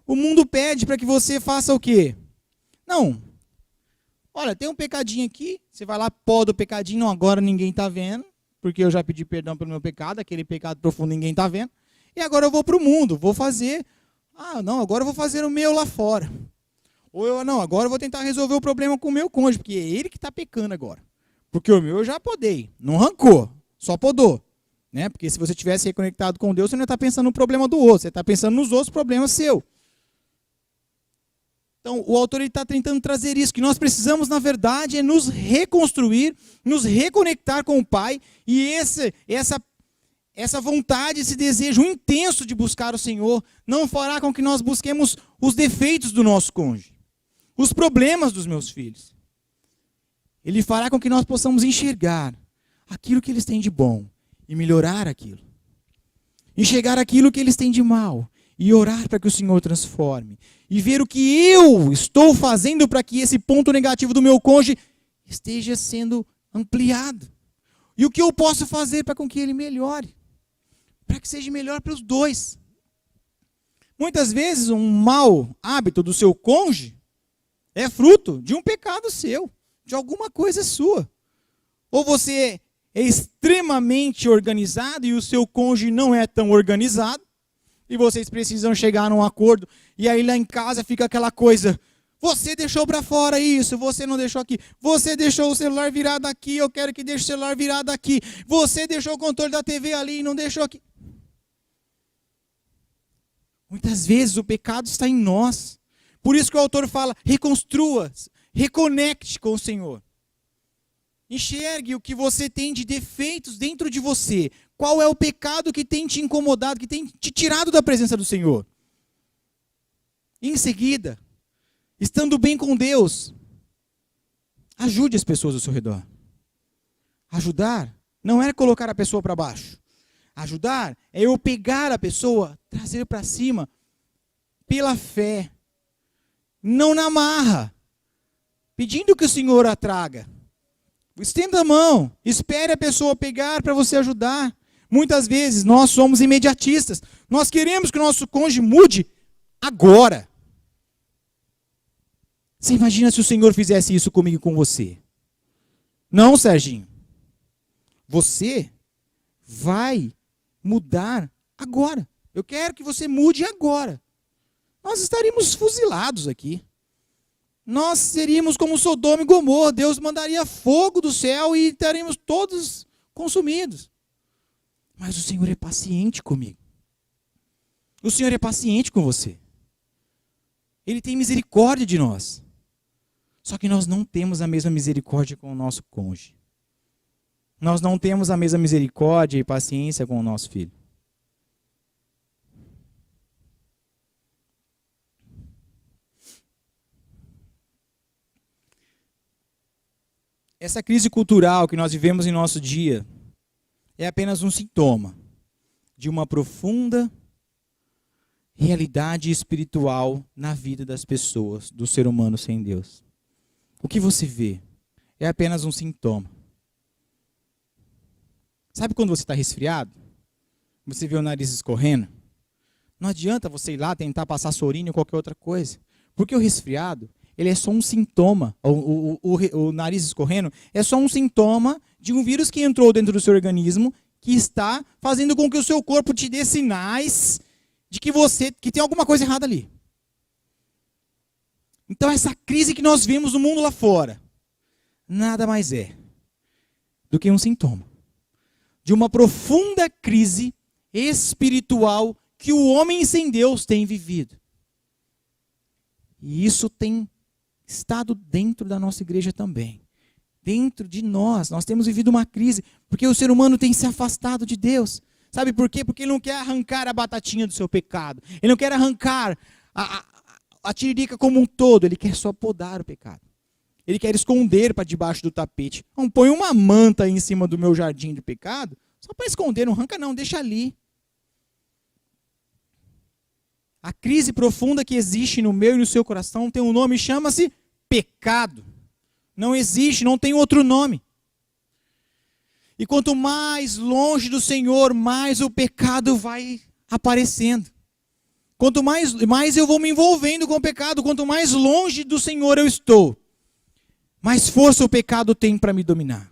A: O mundo pede para que você faça o quê? Não. Olha, tem um pecadinho aqui, você vai lá, poda o pecadinho, não, agora ninguém está vendo, porque eu já pedi perdão pelo meu pecado, aquele pecado profundo ninguém está vendo, e agora eu vou para o mundo, vou fazer, agora eu vou fazer o meu lá fora. Ou agora eu vou tentar resolver o problema com o meu cônjuge, porque é ele que está pecando agora. Porque o meu eu já podei, não arrancou, só podou. Né? Porque se você tivesse reconectado com Deus, você não está pensando no problema do outro, você está pensando nos outros problemas seus. Então, o autor está tentando trazer isso, que nós precisamos, na verdade, é nos reconstruir, nos reconectar com o Pai, e essa vontade, esse desejo intenso de buscar o Senhor, não fará com que nós busquemos os defeitos do nosso cônjuge, os problemas dos meus filhos. Ele fará com que nós possamos enxergar aquilo que eles têm de bom, e melhorar aquilo. Enxergar aquilo que eles têm de mal, e orar para que o Senhor transforme. E ver o que eu estou fazendo para que esse ponto negativo do meu cônjuge esteja sendo ampliado. E o que eu posso fazer para com que ele melhore. Para que seja melhor para os dois. Muitas vezes um mau hábito do seu cônjuge é fruto de um pecado seu, de alguma coisa sua. Ou você é extremamente organizado e o seu cônjuge não é tão organizado, e vocês precisam chegar num acordo, e aí lá em casa fica aquela coisa: você deixou para fora isso, você não deixou aqui, você deixou o celular virado aqui, eu quero que deixe o celular virado aqui, você deixou o controle da TV ali e não deixou aqui. Muitas vezes o pecado está em nós. Por isso que o autor fala: reconstrua, reconecte com o Senhor. Enxergue o que você tem de defeitos dentro de você. Qual é o pecado que tem te incomodado, que tem te tirado da presença do Senhor? Em seguida, estando bem com Deus, ajude as pessoas ao seu redor. Ajudar não é colocar a pessoa para baixo. Ajudar é eu pegar a pessoa, trazer para cima, pela fé. Não na marra, pedindo que o Senhor a traga. Estenda a mão, espere a pessoa pegar para você ajudar. Muitas vezes nós somos imediatistas. Nós queremos que o nosso cônjuge mude agora. Você imagina se o Senhor fizesse isso comigo e com você? Não, Serginho. Você vai mudar agora. Eu quero que você mude agora. Nós estaríamos fuzilados aqui. Nós seríamos como Sodoma e Gomorra. Deus mandaria fogo do céu e estaríamos todos consumidos. Mas o Senhor é paciente comigo. O Senhor é paciente com você. Ele tem misericórdia de nós. Só que nós não temos a mesma misericórdia com o nosso cônjuge. Nós não temos a mesma misericórdia e paciência com o nosso filho. Essa crise cultural que nós vivemos em nosso dia é apenas um sintoma de uma profunda realidade espiritual na vida das pessoas, do ser humano sem Deus. O que você vê é apenas um sintoma. Sabe quando você está resfriado? Você vê o nariz escorrendo? Não adianta você ir lá tentar passar sorinho ou qualquer outra coisa. Porque o resfriado, ele é só um sintoma. O nariz escorrendo é só um sintoma de um vírus que entrou dentro do seu organismo, que está fazendo com que o seu corpo te dê sinais de que tem alguma coisa errada ali. Então essa crise que nós vemos no mundo lá fora, nada mais é do que um sintoma de uma profunda crise espiritual que o homem sem Deus tem vivido. E isso tem estado dentro da nossa igreja também. Dentro de nós temos vivido uma crise, porque o ser humano tem se afastado de Deus. Sabe por quê? Porque ele não quer arrancar a batatinha do seu pecado. Ele não quer arrancar a tiririca como um todo. Ele quer só podar o pecado. Ele quer esconder para debaixo do tapete. Não põe uma manta aí em cima do meu jardim de pecado, só para esconder, não arranca não, deixa ali. A crise profunda que existe no meu e no seu coração tem um nome, chama-se pecado. Não existe, não tem outro nome. E quanto mais longe do Senhor, mais o pecado vai aparecendo. Quanto mais eu vou me envolvendo com o pecado, quanto mais longe do Senhor eu estou, mais força o pecado tem para me dominar.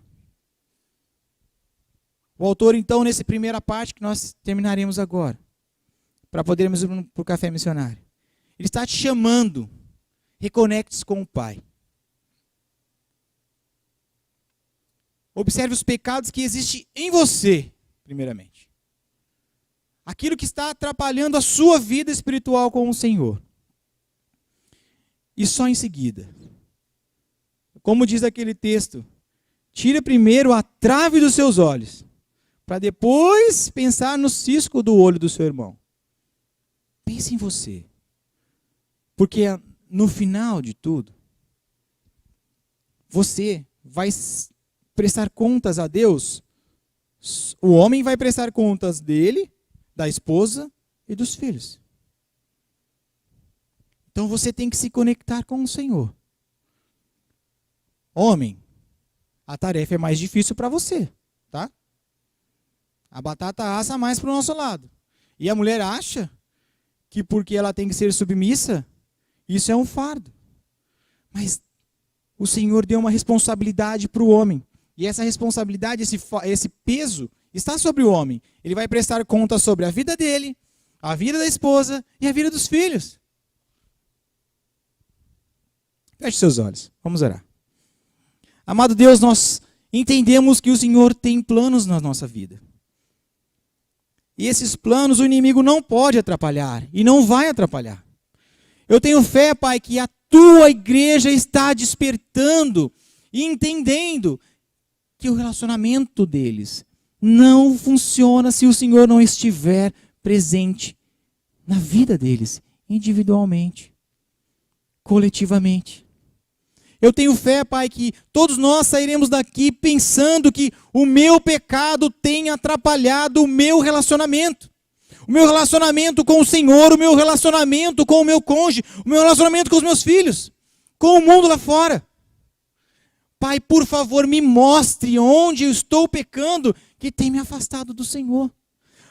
A: O autor, então, nessa primeira parte que nós terminaremos agora, para podermos ir para o café missionário, ele está te chamando, reconecte-se com o Pai. Observe os pecados que existem em você, primeiramente. Aquilo que está atrapalhando a sua vida espiritual com o Senhor. E só em seguida, como diz aquele texto, tira primeiro a trave dos seus olhos, para depois pensar no cisco do olho do seu irmão. Pense em você. Porque no final de tudo, você vai prestar contas a Deus. O homem vai prestar contas dele, da esposa e dos filhos. Então você tem que se conectar com o Senhor. Homem, a tarefa é mais difícil para você, tá? A batata assa mais para o nosso lado. E a mulher acha que porque ela tem que ser submissa, isso é um fardo. Mas o Senhor deu uma responsabilidade para o homem. E essa responsabilidade, esse peso, está sobre o homem. Ele vai prestar conta sobre a vida dele, a vida da esposa e a vida dos filhos. Feche seus olhos, vamos orar. Amado Deus, nós entendemos que o Senhor tem planos na nossa vida. E esses planos o inimigo não pode atrapalhar e não vai atrapalhar. Eu tenho fé, Pai, que a tua igreja está despertando e entendendo que o relacionamento deles não funciona se o Senhor não estiver presente na vida deles, individualmente, coletivamente. Eu tenho fé, Pai, que todos nós sairemos daqui pensando que o meu pecado tem atrapalhado o meu relacionamento. O meu relacionamento com o Senhor, o meu relacionamento com o meu cônjuge, o meu relacionamento com os meus filhos, com o mundo lá fora. Pai, por favor, me mostre onde eu estou pecando que tem me afastado do Senhor.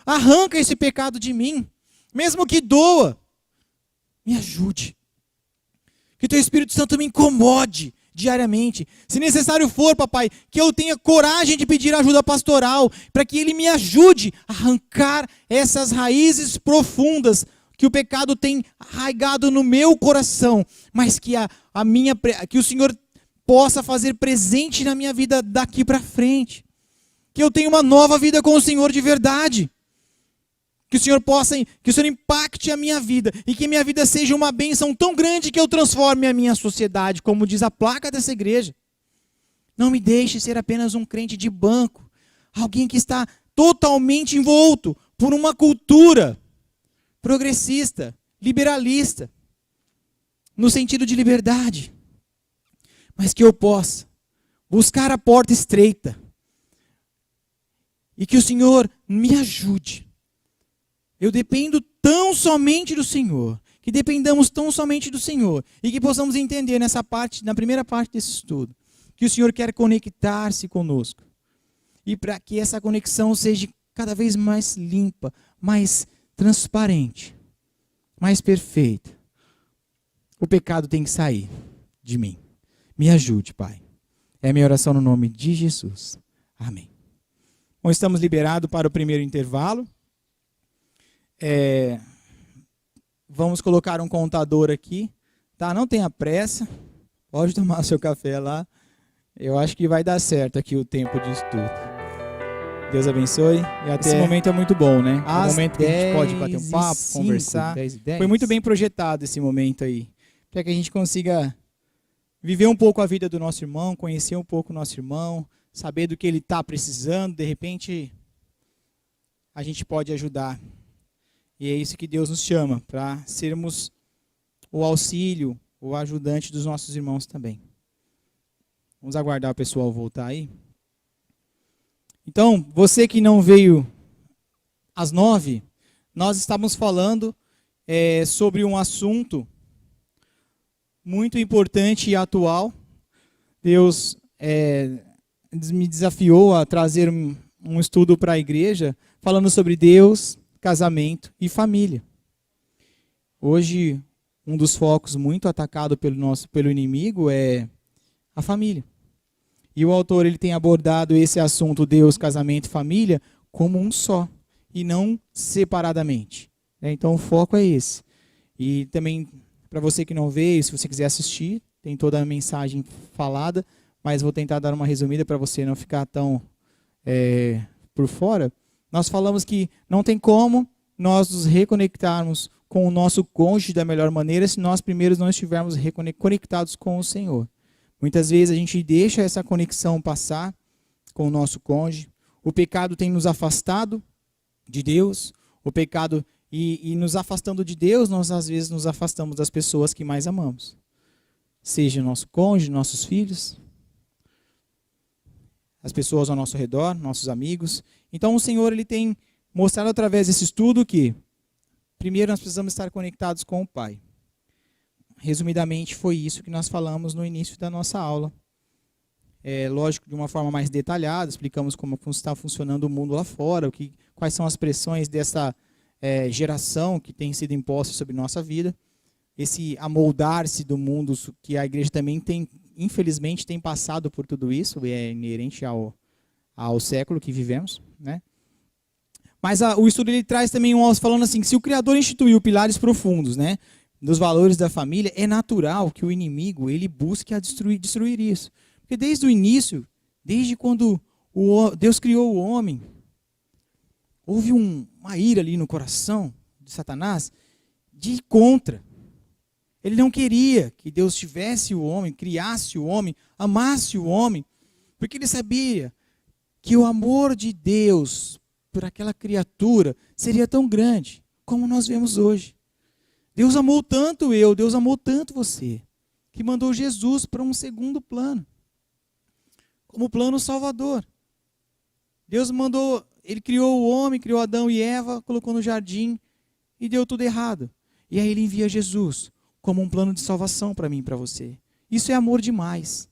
A: Arranca esse pecado de mim, mesmo que doa. Me ajude. Que teu Espírito Santo me incomode diariamente. Se necessário for, papai, que eu tenha coragem de pedir ajuda pastoral, para que ele me ajude a arrancar essas raízes profundas que o pecado tem arraigado no meu coração, mas que que o Senhor possa fazer presente na minha vida daqui para frente. Que eu tenha uma nova vida com o Senhor de verdade. Que o Senhor impacte a minha vida e que minha vida seja uma bênção tão grande que eu transforme a minha sociedade, como diz a placa dessa igreja. Não me deixe ser apenas um crente de banco, alguém que está totalmente envolto por uma cultura progressista, liberalista, no sentido de liberdade, mas que eu possa buscar a porta estreita e que o Senhor me ajude. Eu dependo tão somente do Senhor, que dependamos tão somente do Senhor, e que possamos entender na primeira parte desse estudo, que o Senhor quer conectar-se conosco. E para que essa conexão seja cada vez mais limpa, mais transparente, mais perfeita, o pecado tem que sair de mim. Me ajude, Pai. É a minha oração no nome de Jesus. Amém. Bom, estamos liberados para o primeiro intervalo. Vamos colocar um contador aqui, tá? Não tenha pressa, pode tomar seu café lá. Eu acho que vai dar certo aqui o tempo de estudo. Deus abençoe. E até esse momento é muito bom, né? É um momento que a gente pode bater um papo, conversar. 10. Foi muito bem projetado esse momento aí, para que a gente consiga viver um pouco a vida do nosso irmão, conhecer um pouco o nosso irmão, saber do que ele está precisando. De repente, a gente pode ajudar. E é isso que Deus nos chama, para sermos o auxílio, o ajudante dos nossos irmãos também. Vamos aguardar o pessoal voltar aí. Então, você que não veio às 9, nós estávamos falando sobre um assunto muito importante e atual. Deus me desafiou a trazer um estudo para a igreja, falando sobre Deus, casamento e família. Hoje, um dos focos muito atacado pelo inimigo é a família. E o autor ele tem abordado esse assunto, Deus, casamento e família, como um só, e não separadamente. Então o foco é esse. E também, para você que não veio, se você quiser assistir, tem toda a mensagem falada, mas vou tentar dar uma resumida para você não ficar tão por fora. Nós falamos que não tem como nós nos reconectarmos com o nosso cônjuge da melhor maneira se nós primeiros não estivermos conectados com o Senhor. Muitas vezes a gente deixa essa conexão passar com o nosso cônjuge. O pecado tem nos afastado de Deus. O pecado, e nos afastando de Deus, nós às vezes nos afastamos das pessoas que mais amamos. Seja nosso cônjuge, nossos filhos, as pessoas ao nosso redor, nossos amigos. Então o Senhor ele tem mostrado através desse estudo que, primeiro, nós precisamos estar conectados com o Pai. Resumidamente, foi isso que nós falamos no início da nossa aula. Lógico, de uma forma mais detalhada, explicamos como está funcionando o mundo lá fora, quais são as pressões dessa geração que tem sido imposta sobre nossa vida, esse amoldar-se do mundo que a igreja também tem infelizmente, tem passado por tudo isso, é inerente ao século que vivemos, né? Mas o estudo ele traz também falando assim, que se o Criador instituiu pilares profundos, né, dos valores da família, é natural que o inimigo ele busque destruir isso. Porque desde o início, desde quando Deus criou o homem, houve uma ira ali no coração de Satanás de ir contra. Ele não queria que Deus tivesse o homem, criasse o homem, amasse o homem, porque ele sabia que o amor de Deus por aquela criatura seria tão grande como nós vemos hoje. Deus amou tanto Deus amou tanto você, que mandou Jesus para um segundo plano, como plano salvador. Deus mandou, ele criou o homem, criou Adão e Eva, colocou no jardim e deu tudo errado. E aí ele envia Jesus como um plano de salvação para mim e para você. Isso é amor demais.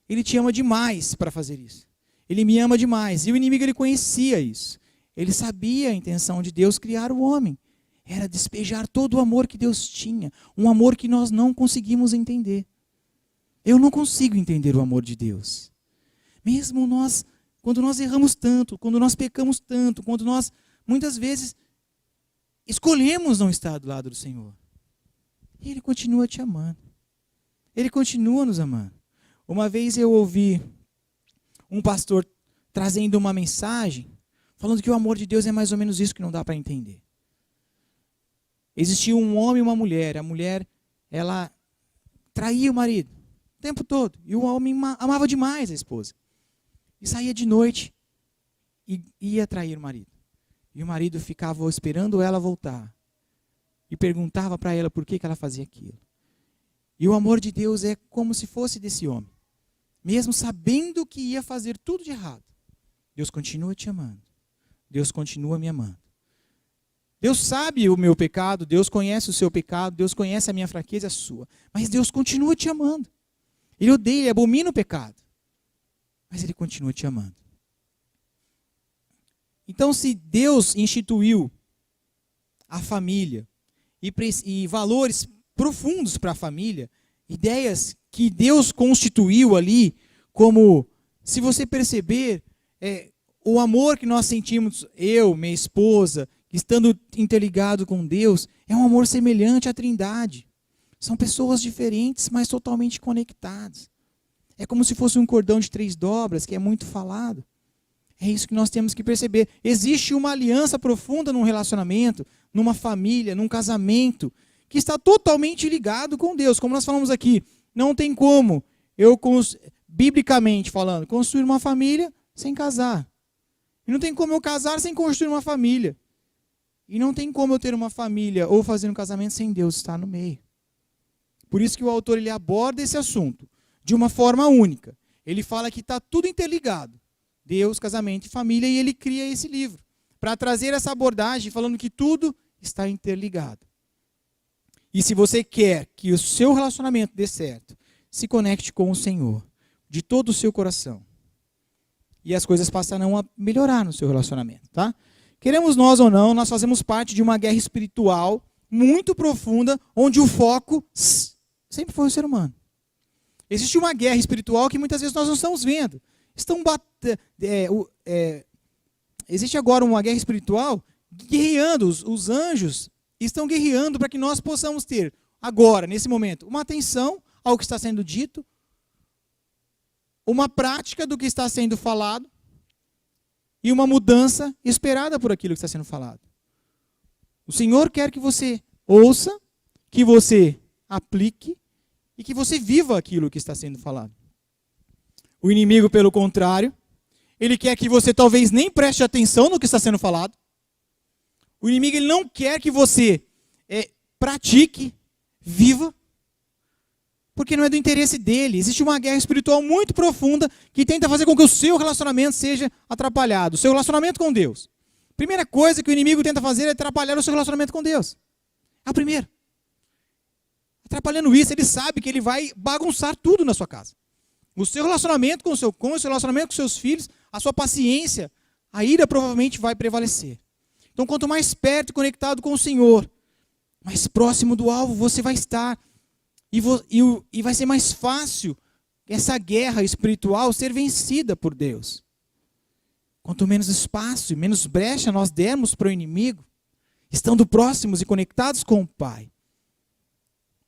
A: Ele te ama demais para fazer isso. Ele me ama demais. E o inimigo ele conhecia isso. Ele sabia a intenção de Deus criar o homem. Era despejar todo o amor que Deus tinha. Um amor que nós não conseguimos entender. Eu não consigo entender o amor de Deus. Mesmo quando nós erramos tanto, quando nós pecamos tanto, quando nós, muitas vezes, escolhemos não estar do lado do Senhor. E Ele continua te amando. Ele continua nos amando. Uma vez eu ouvi um pastor trazendo uma mensagem, falando que o amor de Deus é mais ou menos isso que não dá para entender. Existia um homem e uma mulher. A mulher, ela traía o marido o tempo todo. E o homem amava demais a esposa. E saía de noite e ia trair o marido. E o marido ficava esperando ela voltar. E perguntava para ela por que ela fazia aquilo. E o amor de Deus é como se fosse desse homem. Mesmo sabendo que ia fazer tudo de errado. Deus continua te amando. Deus continua me amando. Deus sabe o meu pecado, Deus conhece o seu pecado, Deus conhece a minha fraqueza e a sua. Mas Deus continua te amando. Ele odeia, ele abomina o pecado. Mas Ele continua te amando. Então, se Deus instituiu a família e valores profundos para a família, ideias que Deus constituiu ali, como, se você perceber, o amor que nós sentimos, eu, minha esposa, estando interligado com Deus, é um amor semelhante à Trindade. São pessoas diferentes, mas totalmente conectadas. É como se fosse um cordão de 3 dobras, que é muito falado. É isso que nós temos que perceber. Existe uma aliança profunda num relacionamento, numa família, num casamento, que está totalmente ligado com Deus. Como nós falamos aqui, não tem como eu, biblicamente falando, construir uma família sem casar. E não tem como eu casar sem construir uma família. E não tem como eu ter uma família ou fazer um casamento sem Deus estar no meio. Por isso que o autor ele aborda esse assunto de uma forma única. Ele fala que está tudo interligado. Deus, casamento e família, e ele cria esse livro para trazer essa abordagem falando que tudo está interligado. E se você quer que o seu relacionamento dê certo, se conecte com o Senhor de todo o seu coração. E as coisas passarão a melhorar no seu relacionamento, tá? Queremos nós ou não, nós fazemos parte de uma guerra espiritual muito profunda, onde o foco sempre foi o ser humano. Existe uma guerra espiritual que muitas vezes nós não estamos vendo. Existe agora uma guerra espiritual guerreando, os anjos estão guerreando para que nós possamos ter, agora, nesse momento, uma atenção ao que está sendo dito, uma prática do que está sendo falado e uma mudança esperada por aquilo que está sendo falado. O Senhor quer que você ouça, que você aplique e que você viva aquilo que está sendo falado. O inimigo, pelo contrário, ele quer que você talvez nem preste atenção no que está sendo falado. O inimigo ele não quer que você pratique, viva, porque não é do interesse dele. Existe uma guerra espiritual muito profunda que tenta fazer com que o seu relacionamento seja atrapalhado, o seu relacionamento com Deus. Primeira coisa que o inimigo tenta fazer é atrapalhar o seu relacionamento com Deus. É a primeira. Atrapalhando isso, ele sabe que ele vai bagunçar tudo na sua casa. O seu relacionamento com o seu cônjuge, o relacionamento com seus filhos, a sua paciência, a ira provavelmente vai prevalecer. Então, quanto mais perto e conectado com o Senhor, mais próximo do alvo você vai estar. E vai ser mais fácil essa guerra espiritual ser vencida por Deus. Quanto menos espaço e menos brecha nós dermos para o inimigo, estando próximos e conectados com o Pai,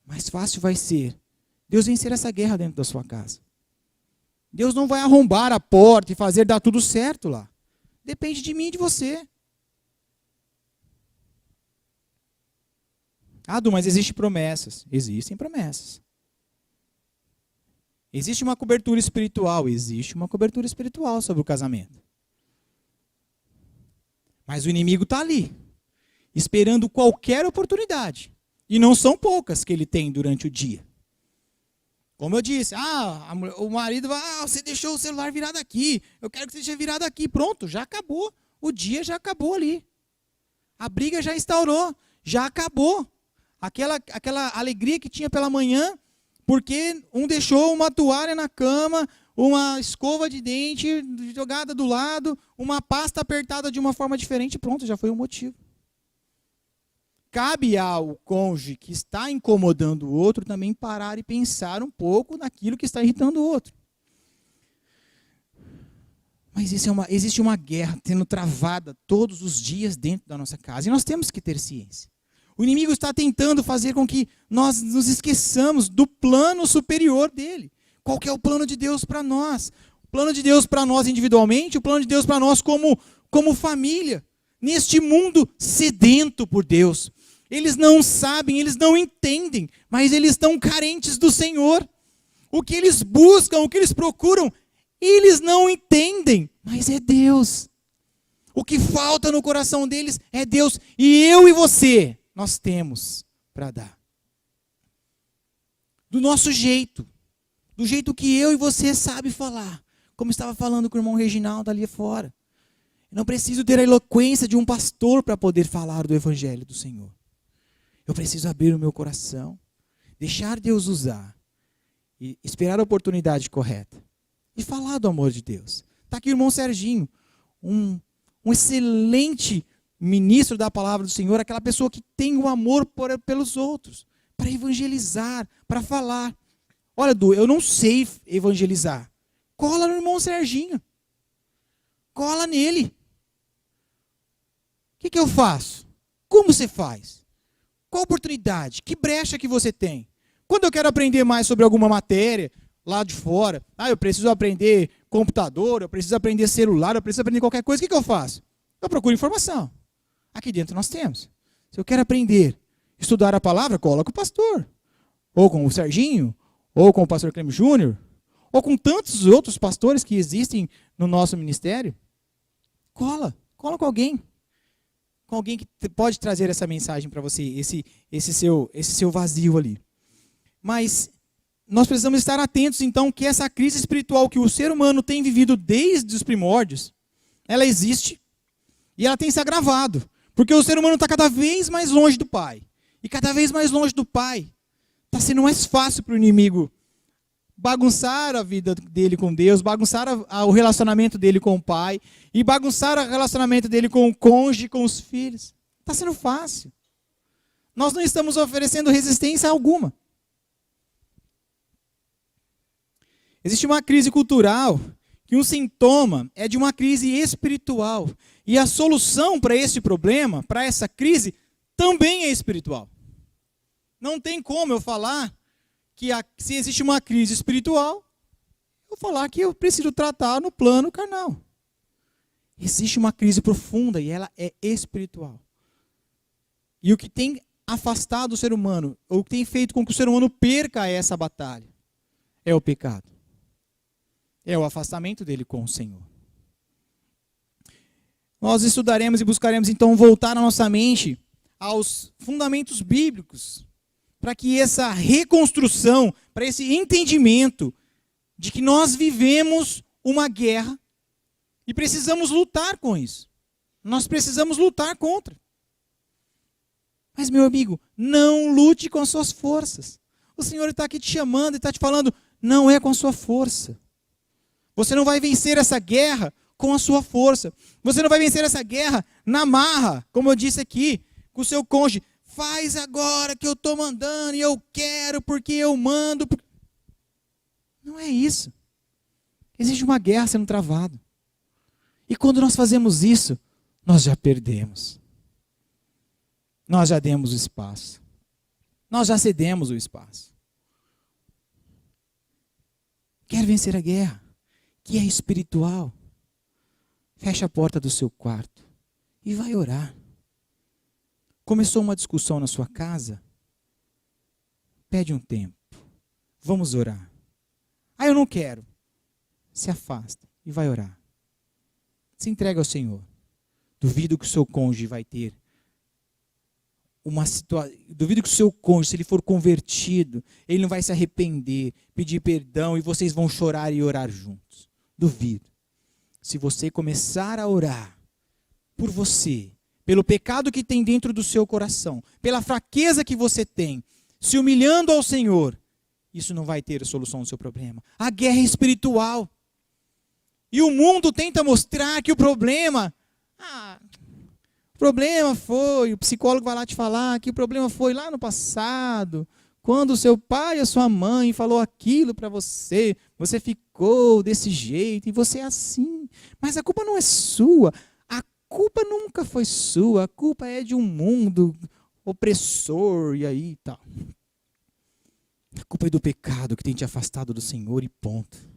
A: mais fácil vai ser Deus vencer essa guerra dentro da sua casa. Deus não vai arrombar a porta e fazer dar tudo certo lá. Depende de mim e de você. Du, mas existem promessas. Existem promessas. Existe uma cobertura espiritual. Existe uma cobertura espiritual sobre o casamento. Mas o inimigo está ali, esperando qualquer oportunidade. E não são poucas que ele tem durante o dia. Como eu disse, o marido vai, você deixou o celular virado aqui, eu quero que você esteja virado aqui. Pronto, já acabou. O dia já acabou ali. A briga já instaurou, já acabou. Aquela alegria que tinha pela manhã, porque um deixou uma toalha na cama, uma escova de dente jogada do lado, uma pasta apertada de uma forma diferente, pronto, já foi o motivo. Cabe ao cônjuge que está incomodando o outro também parar e pensar um pouco naquilo que está irritando o outro. Mas existe uma guerra sendo travada todos os dias dentro da nossa casa. E nós temos que ter ciência. O inimigo está tentando fazer com que nós nos esqueçamos do plano superior dele. Qual que é o plano de Deus para nós? O plano de Deus para nós individualmente, o plano de Deus para nós como família. Neste mundo sedento por Deus. Eles não sabem, eles não entendem, mas eles estão carentes do Senhor. O que eles buscam, o que eles procuram, eles não entendem, mas é Deus. O que falta no coração deles é Deus. E eu e você, nós temos para dar. Do nosso jeito, do jeito que eu e você sabe falar. Como estava falando com o irmão Reginaldo ali fora. Eu não preciso ter a eloquência de um pastor para poder falar do Evangelho do Senhor. Eu preciso abrir o meu coração, deixar Deus usar, e esperar a oportunidade correta. E falar do amor de Deus. Está aqui o irmão Serginho, um excelente ministro da palavra do Senhor, aquela pessoa que tem o amor pelos outros, para evangelizar, para falar. Olha, Du, eu não sei evangelizar. Cola no irmão Serginho. Cola nele. O que eu faço? Como você faz? Qual oportunidade? Que brecha que você tem? Quando eu quero aprender mais sobre alguma matéria, lá de fora, eu preciso aprender computador, eu preciso aprender celular, eu preciso aprender qualquer coisa, o que eu faço? Eu procuro informação. Aqui dentro nós temos. Se eu quero aprender, estudar a palavra, cola com o pastor. Ou com o Serginho, ou com o pastor Clêmio Júnior, ou com tantos outros pastores que existem no nosso ministério. Cola com alguém. Com alguém que pode trazer essa mensagem para você, esse seu vazio ali. Mas nós precisamos estar atentos, então, que essa crise espiritual que o ser humano tem vivido desde os primórdios, ela existe e ela tem se agravado. Porque o ser humano está cada vez mais longe do Pai. E cada vez mais longe do Pai, está sendo mais fácil para o inimigo bagunçar a vida dele com Deus, bagunçar o relacionamento dele com o Pai, e bagunçar o relacionamento dele com o cônjuge, com os filhos. Está sendo fácil. Nós não estamos oferecendo resistência alguma. Existe uma crise cultural, que um sintoma é de uma crise espiritual. E a solução para esse problema, para essa crise, também é espiritual. Não tem como eu falar que se existe uma crise espiritual, eu vou falar que eu preciso tratar no plano carnal. Existe uma crise profunda e ela é espiritual. E o que tem afastado o ser humano, ou o que tem feito com que o ser humano perca essa batalha, é o pecado. É o afastamento dele com o Senhor. Nós estudaremos e buscaremos então voltar a nossa mente aos fundamentos bíblicos, para que essa reconstrução, para esse entendimento de que nós vivemos uma guerra e precisamos lutar com isso. Nós precisamos lutar contra. Mas, meu amigo, não lute com as suas forças. O Senhor está aqui te chamando e está te falando, não é com a sua força. Você não vai vencer essa guerra com a sua força. Você não vai vencer essa guerra na marra, como eu disse aqui, com o seu cônjuge. Faz agora que eu estou mandando e eu quero porque eu mando. Não é isso. Existe uma guerra sendo travada. E quando nós fazemos isso, nós já perdemos. Nós já demos o espaço. Nós já cedemos o espaço. Quer vencer a guerra, que é espiritual? Fecha a porta do seu quarto e vai orar. Começou uma discussão na sua casa? Pede um tempo. Vamos orar. Ah, eu não quero. Se afasta e vai orar. Se entrega ao Senhor. Duvido que o seu cônjuge vai ter uma situação. Duvido que o seu cônjuge, se ele for convertido, ele não vai se arrepender, pedir perdão e vocês vão chorar e orar juntos. Duvido. Se você começar a orar por você, pelo pecado que tem dentro do seu coração, pela fraqueza que você tem, se humilhando ao Senhor, isso não vai ter a solução do seu problema. A guerra é espiritual. E o mundo tenta mostrar que o problema foi, o psicólogo vai lá te falar que o problema foi lá no passado, quando o seu pai e a sua mãe falou aquilo para você, você ficou desse jeito e você é assim. Mas a culpa não é sua, a culpa nunca foi sua, a culpa é de um mundo opressor e aí tal. A culpa é do pecado que tem te afastado do Senhor e ponto.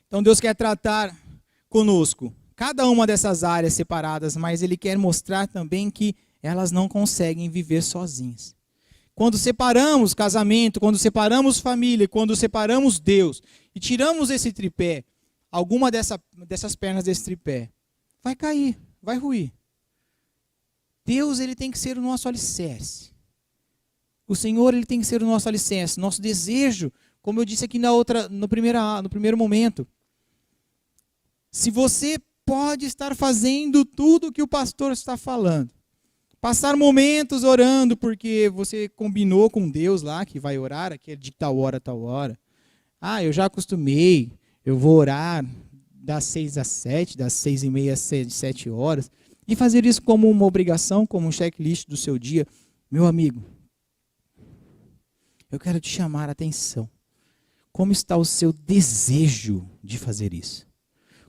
A: Então Deus quer tratar conosco cada uma dessas áreas separadas, mas Ele quer mostrar também que elas não conseguem viver sozinhas. Quando separamos casamento, quando separamos família, quando separamos Deus e tiramos esse tripé, alguma dessas pernas desse tripé, vai cair, vai ruir. Deus, ele tem que ser o nosso alicerce. O Senhor, ele tem que ser o nosso alicerce, nosso desejo, como eu disse aqui no primeiro momento. Se você pode estar fazendo tudo o que o pastor está falando, passar momentos orando porque você combinou com Deus lá que vai orar, aquele de tal hora, tal hora. Ah, eu já acostumei, eu vou orar das 6 às 7, das 6:30 às 7 horas. E fazer isso como uma obrigação, como um checklist do seu dia. Meu amigo, eu quero te chamar a atenção. Como está o seu desejo de fazer isso?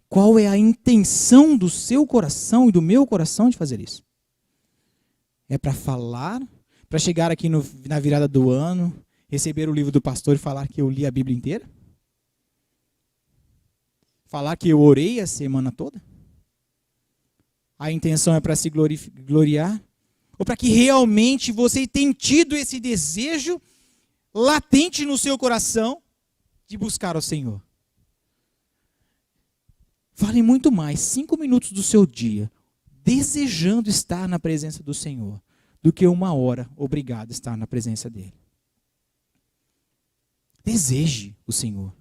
A: Qual é a intenção do seu coração e do meu coração de fazer isso? É para falar, para chegar aqui na virada do ano, receber o livro do pastor e falar que eu li a Bíblia inteira? Falar que eu orei a semana toda? A intenção é para se gloriar? Ou para que realmente você tenha tido esse desejo latente no seu coração de buscar ao Senhor? Vale muito mais 5 minutos do seu dia desejando estar na presença do Senhor do que 1 hora obrigado a estar na presença dele. Deseje o Senhor.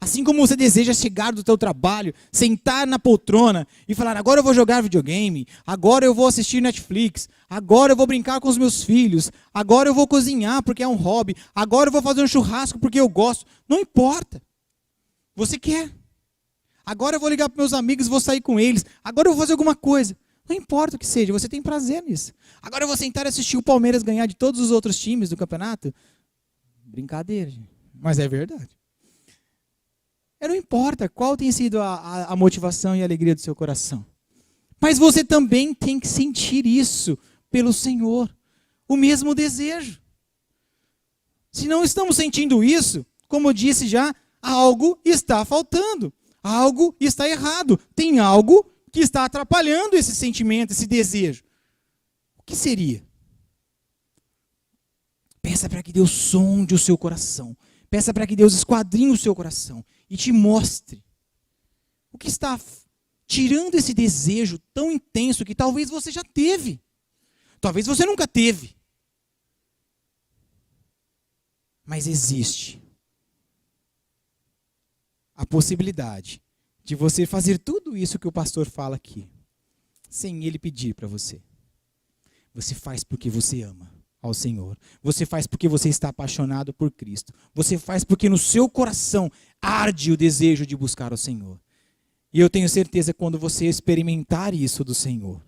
A: Assim como você deseja chegar do teu trabalho, sentar na poltrona e falar, agora eu vou jogar videogame, agora eu vou assistir Netflix, agora eu vou brincar com os meus filhos, agora eu vou cozinhar porque é um hobby, agora eu vou fazer um churrasco porque eu gosto. Não importa. Você quer. Agora eu vou ligar para meus amigos e vou sair com eles. Agora eu vou fazer alguma coisa. Não importa o que seja, você tem prazer nisso. Agora eu vou sentar e assistir o Palmeiras ganhar de todos os outros times do campeonato. Brincadeira, gente. Mas é verdade. Não importa qual tem sido a motivação e a alegria do seu coração. Mas você também tem que sentir isso pelo Senhor. O mesmo desejo. Se não estamos sentindo isso, como eu disse já, algo está faltando. Algo está errado. Tem algo que está atrapalhando esse sentimento, esse desejo. O que seria? Peça para que Deus sonde o seu coração. Peça para que Deus esquadrinhe o seu coração e te mostre o que está tirando esse desejo tão intenso que talvez você já teve. Talvez você nunca teve. Mas existe a possibilidade de você fazer tudo isso que o pastor fala aqui, sem ele pedir para você. Você faz porque você ama ao Senhor. Você faz porque você está apaixonado por Cristo. Você faz porque no seu coração arde o desejo de buscar ao Senhor. E eu tenho certeza que quando você experimentar isso do Senhor,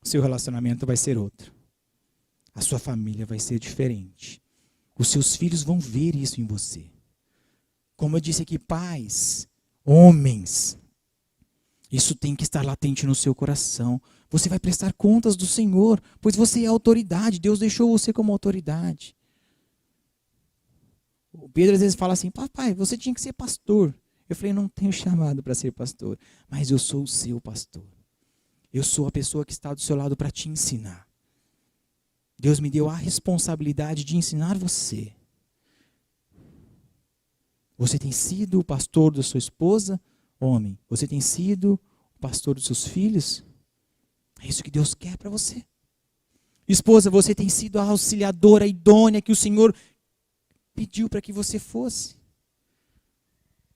A: seu relacionamento vai ser outro. a sua família vai ser diferente. Os seus filhos vão ver isso em você. Como eu disse aqui, pais, homens, isso tem que estar latente no seu coração. Você vai prestar contas do Senhor, pois você é autoridade. Deus deixou você como autoridade. O Pedro às vezes fala assim, papai, você tinha que ser pastor. Eu falei, não tenho chamado para ser pastor, mas eu sou o seu pastor. Eu sou a pessoa que está do seu lado para te ensinar. Deus me deu a responsabilidade de ensinar você. Você tem sido o pastor da sua esposa, homem. Você tem sido o pastor dos seus filhos. É isso que Deus quer para você. Esposa, você tem sido a auxiliadora idônea que o Senhor pediu para que você fosse.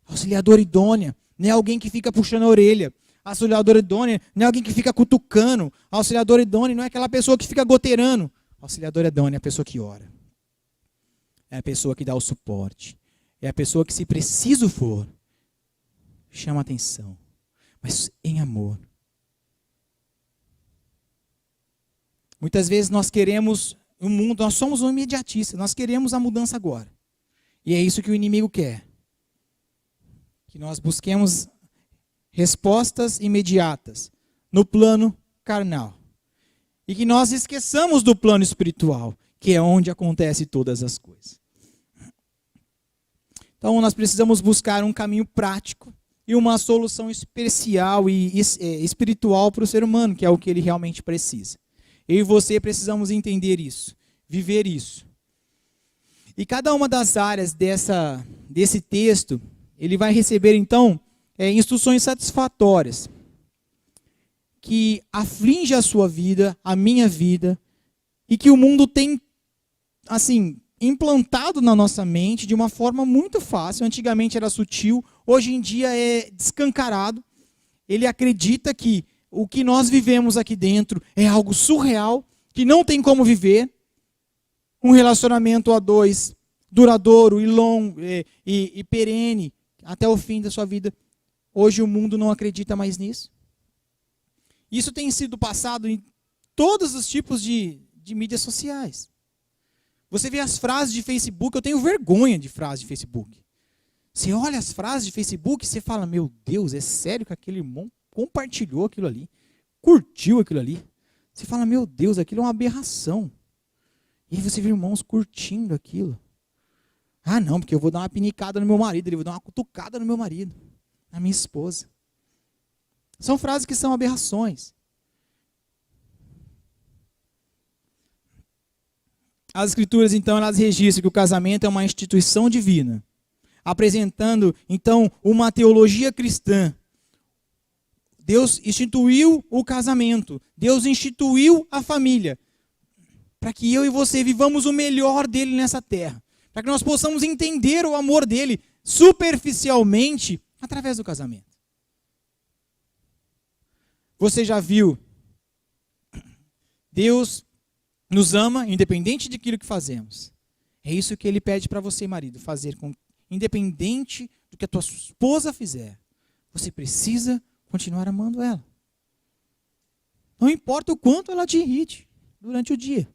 A: Auxiliadora idônea, não é alguém que fica puxando a orelha. Auxiliadora idônea não é alguém que fica cutucando. Auxiliadora idônea não é aquela pessoa que fica goteirando. Auxiliadora idônea é a pessoa que ora. É a pessoa que dá o suporte. É a pessoa que, se preciso for, chama atenção. Mas em amor. Muitas vezes nós queremos o mundo, nós somos um imediatista, nós queremos a mudança agora. E é isso que o inimigo quer. Que nós busquemos respostas imediatas no plano carnal. E que nós esqueçamos do plano espiritual, que é onde acontecem todas as coisas. Então nós precisamos buscar um caminho prático e uma solução especial e espiritual para o ser humano, que é o que ele realmente precisa. Eu e você precisamos entender isso, viver isso. E cada uma das áreas desse texto, ele vai receber então instruções satisfatórias, que aflige a sua vida, a minha vida, e que o mundo tem, assim, implantado na nossa mente de uma forma muito fácil. Antigamente era sutil, hoje em dia é descancarado. Ele acredita que o que nós vivemos aqui dentro é algo surreal, que não tem como viver. Um relacionamento a dois, duradouro e longo e perene, até o fim da sua vida. Hoje o mundo não acredita mais nisso. Isso tem sido passado em todos os tipos de mídias sociais. Você vê as frases de Facebook, eu tenho vergonha de frases de Facebook. Você olha as frases de Facebook e você fala, meu Deus, é sério que aquele irmão compartilhou aquilo ali, curtiu aquilo ali. Você fala, meu Deus, aquilo é uma aberração. E aí você vê irmãos curtindo aquilo. Ah não, porque eu vou dar uma pinicada no meu marido, eu vou dar uma cutucada no meu marido, na minha esposa. São frases que são aberrações. As escrituras, então, elas registram que o casamento é uma instituição divina, apresentando, então, uma teologia cristã. Deus instituiu o casamento, Deus instituiu a família, para que eu e você vivamos o melhor dele nessa terra, para que nós possamos entender o amor dele superficialmente através do casamento. Você já viu? Deus nos ama independente daquilo que fazemos. É isso que ele pede para você, marido, fazer, independente do que a tua esposa fizer. Você precisa continuar amando ela. Não importa o quanto ela te irrite durante o dia.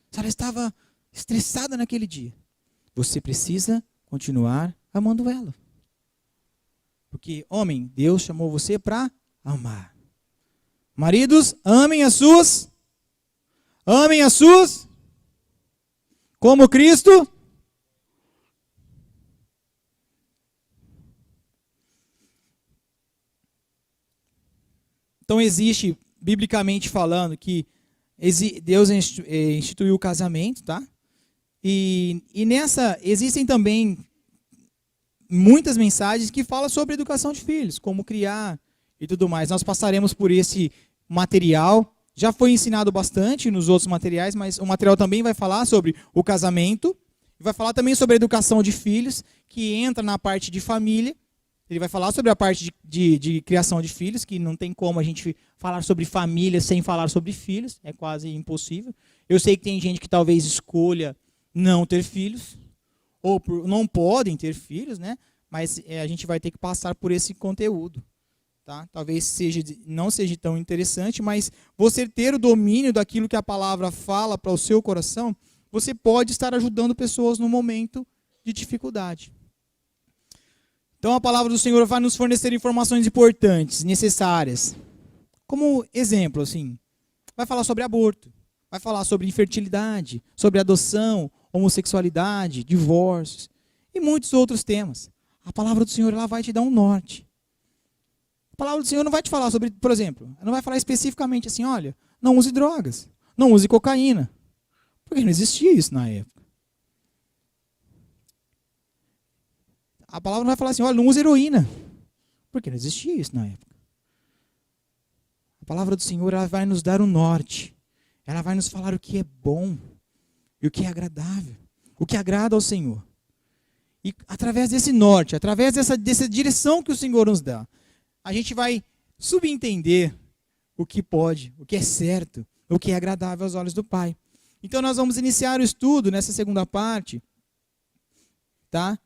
A: Se ela estava estressada naquele dia, você precisa continuar amando ela. Porque, homem, Deus chamou você para amar. Maridos, amem as suas como Cristo. Então existe, biblicamente falando, que Deus instituiu o casamento, tá? E nessa existem também muitas mensagens que falam sobre educação de filhos, como criar e tudo mais. Nós passaremos por esse material. Já foi ensinado bastante nos outros materiais, mas o material também vai falar sobre o casamento, vai falar também sobre a educação de filhos, que entra na parte de família. Ele vai falar sobre a parte de criação de filhos, que não tem como a gente falar sobre família sem falar sobre filhos, é quase impossível. Eu sei que tem gente que talvez escolha não ter filhos, ou não podem ter filhos, né? Mas a gente vai ter que passar por esse conteúdo. tá? Talvez não seja tão interessante, mas você ter o domínio daquilo que a palavra fala para o seu coração, você pode estar ajudando pessoas no momento de dificuldade. Então a palavra do Senhor vai nos fornecer informações importantes, necessárias. Como exemplo, assim, vai falar sobre aborto, vai falar sobre infertilidade, sobre adoção, homossexualidade, divórcios e muitos outros temas. A palavra do Senhor ela vai te dar um norte. A palavra do Senhor não vai te falar sobre, por exemplo, não vai falar especificamente assim, olha, não use drogas, não use cocaína, porque não existia isso na época. A palavra não vai falar assim, olha, não use heroína, porque não existia isso na época. A palavra do Senhor ela vai nos dar um norte, ela vai nos falar o que é bom e o que é agradável, o que agrada ao Senhor. E através desse norte, através dessa direção que o Senhor nos dá, a gente vai subentender o que pode, o que é certo, o que é agradável aos olhos do Pai. Então nós vamos iniciar o estudo nessa segunda parte, tá?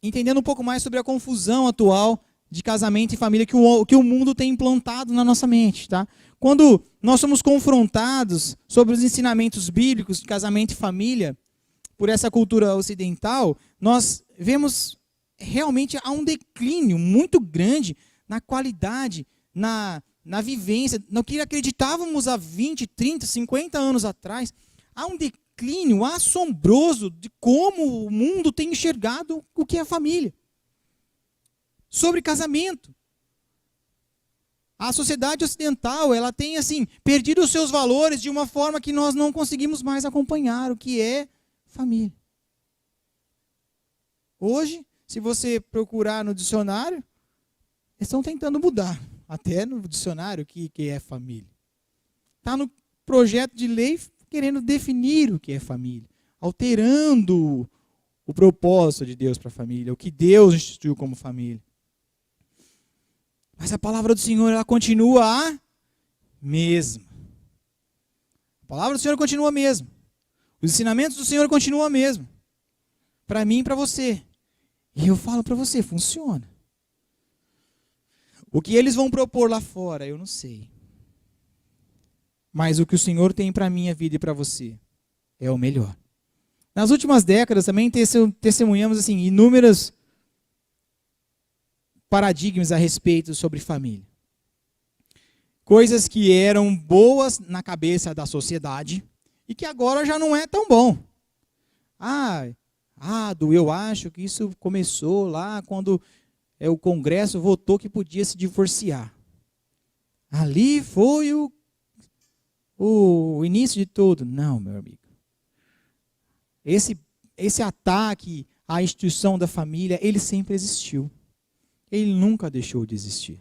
A: Entendendo um pouco mais sobre a confusão atual de casamento e família que o mundo tem implantado na nossa mente, tá? Quando nós somos confrontados sobre os ensinamentos bíblicos de casamento e família, por essa cultura ocidental, nós vemos realmente há um declínio muito grande na qualidade, na vivência, no que acreditávamos há 20, 30, 50 anos atrás. Há um declínio assombroso de como o mundo tem enxergado o que é a família. Sobre casamento. A sociedade ocidental, ela tem assim, perdido os seus valores de uma forma que nós não conseguimos mais acompanhar o que é família. Hoje, se você procurar no dicionário, eles estão tentando mudar, até no dicionário, o que é família. Está no projeto de lei querendo definir o que é família, alterando o propósito de Deus para a família, o que Deus instituiu como família. Mas a palavra do Senhor, ela continua a mesma. A palavra do Senhor continua a mesma. Os ensinamentos do Senhor continuam a mesma. Para mim e para você. E eu falo para você, funciona. O que eles vão propor lá fora, eu não sei. Mas o que o Senhor tem para a minha vida e para você é o melhor. Nas últimas décadas também testemunhamos assim, inúmeros paradigmas a respeito sobre família. Coisas que eram boas na cabeça da sociedade e que agora já não é tão bom. Eu acho que isso começou lá quando o Congresso votou que podia se divorciar. Ali foi o início de tudo. Não, meu amigo. Esse ataque à instituição da família, ele sempre existiu. Ele nunca deixou de existir.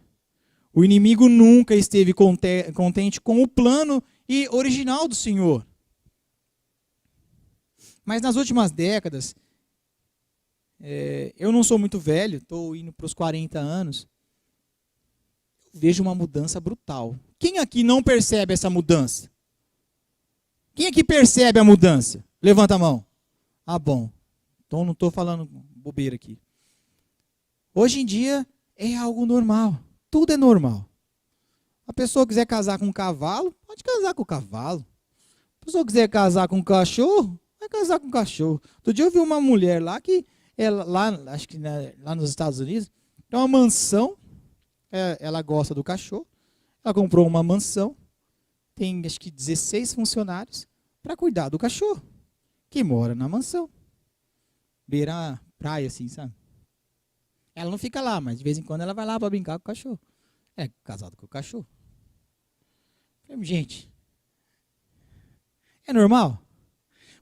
A: O inimigo nunca esteve contente com o plano original do Senhor. Mas nas últimas décadas, eu não sou muito velho, estou indo para os 40 anos, vejo uma mudança brutal. Quem aqui não percebe essa mudança? Quem aqui percebe a mudança? Levanta a mão. Ah, bom. Então não estou falando bobeira aqui. Hoje em dia é algo normal. Tudo é normal. A pessoa quiser casar com um cavalo, pode casar com o cavalo. A pessoa quiser casar com um cachorro, vai casar com um cachorro. Outro dia eu vi uma mulher lá que, acho que lá nos Estados Unidos, tem uma mansão, ela gosta do cachorro, ela comprou uma mansão, tem acho que 16 funcionários para cuidar do cachorro, que mora na mansão. Beira a praia, assim, sabe? Ela não fica lá, mas de vez em quando ela vai lá para brincar com o cachorro. É casado com o cachorro. Gente, é normal?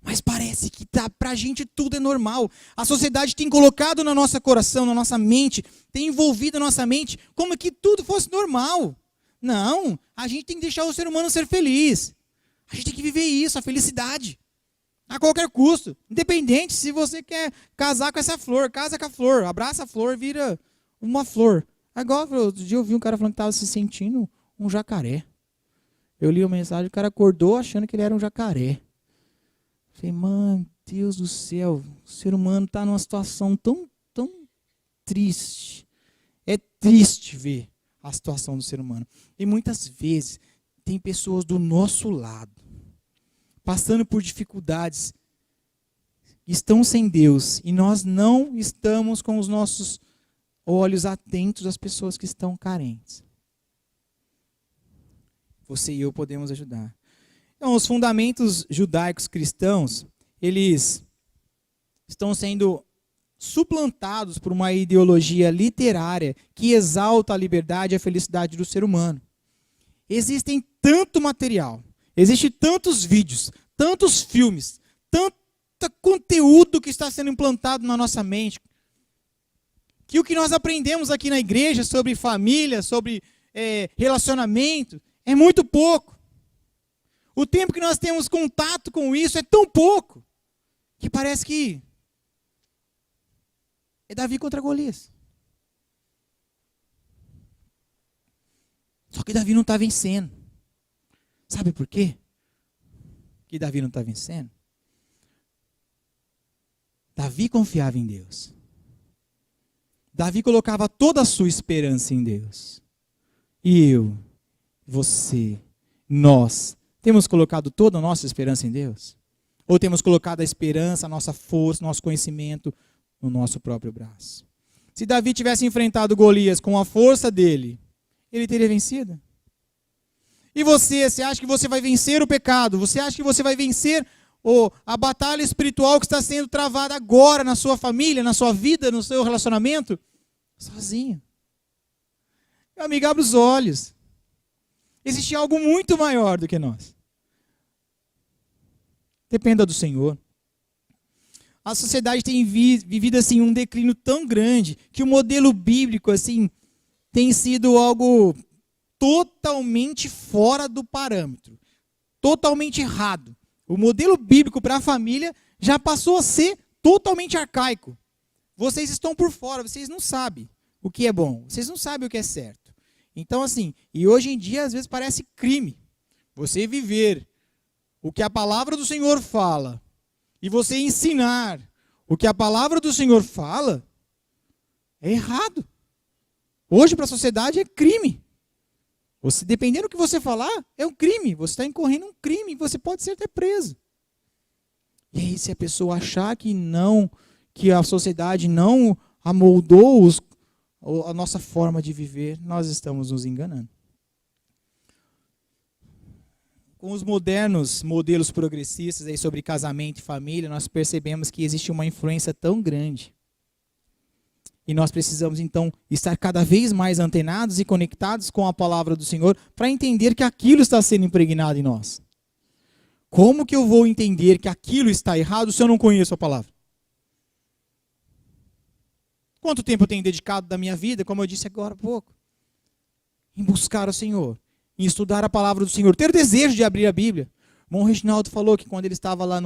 A: Mas parece que pra gente tudo é normal. A sociedade tem colocado no nosso coração, na nossa mente, tem envolvido a nossa mente como que tudo fosse normal. Não, a gente tem que deixar o ser humano ser feliz. A gente tem que viver isso, a felicidade. A qualquer custo. Independente se você quer casar com essa flor, casa com a flor, abraça a flor, vira uma flor. Agora, outro dia eu vi um cara falando que estava se sentindo um jacaré. Eu li a mensagem, o cara acordou achando que ele era um jacaré. Falei, mano, Deus do céu, o ser humano está numa situação tão triste. É triste ver a situação do ser humano. E muitas vezes tem pessoas do nosso lado, passando por dificuldades, estão sem Deus, e nós não estamos com os nossos olhos atentos às pessoas que estão carentes. Você e eu podemos ajudar. Então, os fundamentos judaicos cristãos, eles estão sendo suplantados por uma ideologia literária que exalta a liberdade e a felicidade do ser humano. Existem tanto material, existem tantos vídeos, tantos filmes, tanto conteúdo que está sendo implantado na nossa mente, que o que nós aprendemos aqui na igreja sobre família, sobre relacionamento, é muito pouco. O tempo que nós temos contato com isso é tão pouco, que parece que é Davi contra Golias. Só que Davi não está vencendo. Sabe por quê que Davi não está vencendo? Davi confiava em Deus. Davi colocava toda a sua esperança em Deus. E eu, você, nós, temos colocado toda a nossa esperança em Deus? Ou temos colocado a esperança, a nossa força, nosso conhecimento no nosso próprio braço? Se Davi tivesse enfrentado Golias com a força dele, ele teria vencido? E você acha que você vai vencer o pecado? Você acha que você vai vencer a batalha espiritual que está sendo travada agora na sua família, na sua vida, no seu relacionamento? Sozinho. Meu amigo, abre os olhos. Existe algo muito maior do que nós. Dependa do Senhor. A sociedade tem vivido assim um declínio tão grande que o modelo bíblico assim tem sido algo totalmente fora do parâmetro, totalmente errado. O modelo bíblico para a família já passou a ser totalmente arcaico. Vocês estão por fora, vocês não sabem o que é bom, vocês não sabem o que é certo. Então assim, e hoje em dia às vezes parece crime você viver o que a palavra do Senhor fala e você ensinar o que a palavra do Senhor fala, é errado. Hoje para a sociedade é crime. Você, dependendo do que você falar, é um crime. Você está incorrendo um crime, você pode ser até preso. E aí, se a pessoa achar que não, que a sociedade não amoldou a nossa forma de viver, nós estamos nos enganando. Com os modernos modelos progressistas aí sobre casamento e família, nós percebemos que existe uma influência tão grande. E nós precisamos, então, estar cada vez mais antenados e conectados com a palavra do Senhor para entender que aquilo está sendo impregnado em nós. Como que eu vou entender que aquilo está errado se eu não conheço a palavra? Quanto tempo eu tenho dedicado da minha vida, como eu disse agora há pouco, em buscar o Senhor, em estudar a palavra do Senhor, ter desejo de abrir a Bíblia. O irmão Reginaldo falou que quando ele estava lá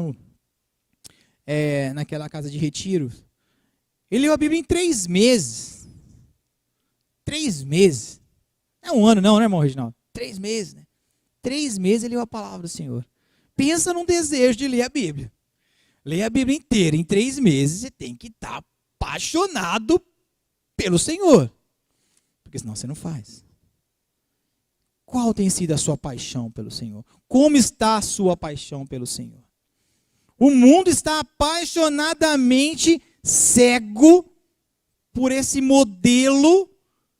A: naquela casa de retiro, ele leu a Bíblia em 3 meses. 3 meses. Não é um ano não, né, irmão Reginaldo? 3 meses, né? 3 meses ele leu a palavra do Senhor. Pensa num desejo de ler a Bíblia. Leia a Bíblia inteira em 3 meses, você tem que estar apaixonado pelo Senhor. Porque senão você não faz. Qual tem sido a sua paixão pelo Senhor? Como está a sua paixão pelo Senhor? O mundo está apaixonadamente cego por esse modelo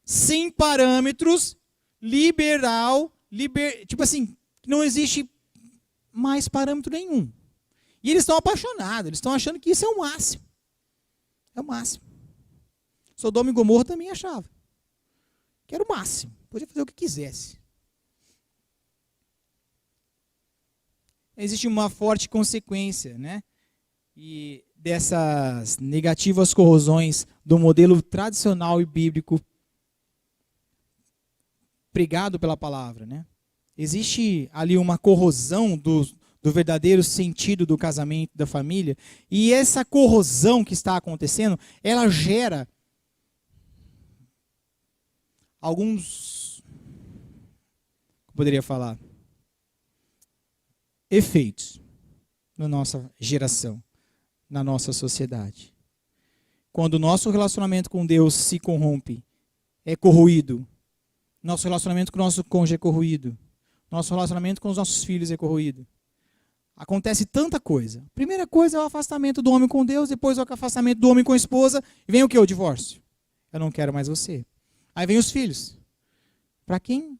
A: sem parâmetros, liberal, tipo assim, não existe mais parâmetro nenhum. E eles estão apaixonados, eles estão achando que isso é o máximo. É o máximo. Sodoma e Gomorra também achava que era o máximo, podia fazer o que quisesse. Existe uma forte consequência, né? E dessas negativas corrosões do modelo tradicional e bíblico pregado pela palavra, né? Existe ali uma corrosão do verdadeiro sentido do casamento, da família, e essa corrosão que está acontecendo, ela gera alguns, como poderia falar, efeitos na nossa geração, na nossa sociedade. Quando o nosso relacionamento com Deus se corrompe, é corroído. Nosso relacionamento com o nosso cônjuge é corroído. Nosso relacionamento com os nossos filhos é corroído. Acontece tanta coisa. A primeira coisa é o afastamento do homem com Deus, depois o afastamento do homem com a esposa, e vem o quê? O divórcio. Eu não quero mais você. Aí vem os filhos. Para quem?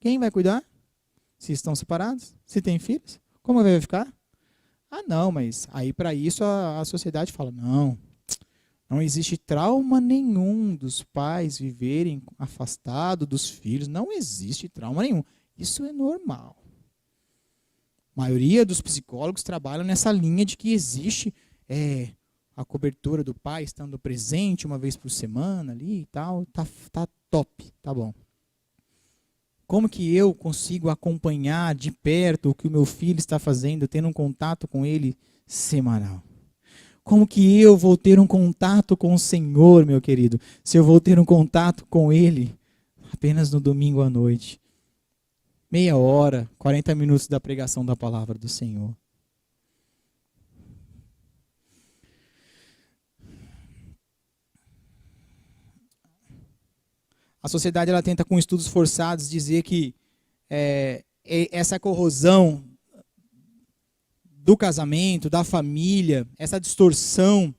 A: Quem vai cuidar? Se estão separados? Se tem filhos? Como vai ficar? Ah, não, mas aí para isso a sociedade fala, não existe trauma nenhum dos pais viverem afastados dos filhos. Não existe trauma nenhum. Isso é normal. A maioria dos psicólogos trabalham nessa linha de que existe a cobertura do pai estando presente uma vez por semana ali e tal. Tá top, tá bom. Como que eu consigo acompanhar de perto o que o meu filho está fazendo, tendo um contato com ele semanal? Como que eu vou ter um contato com o Senhor, meu querido, se eu vou ter um contato com ele apenas no domingo à noite? Meia hora, 40 minutos da pregação da palavra do Senhor. A sociedade ela tenta, com estudos forçados, dizer que essa corrosão do casamento, da família, essa distorção,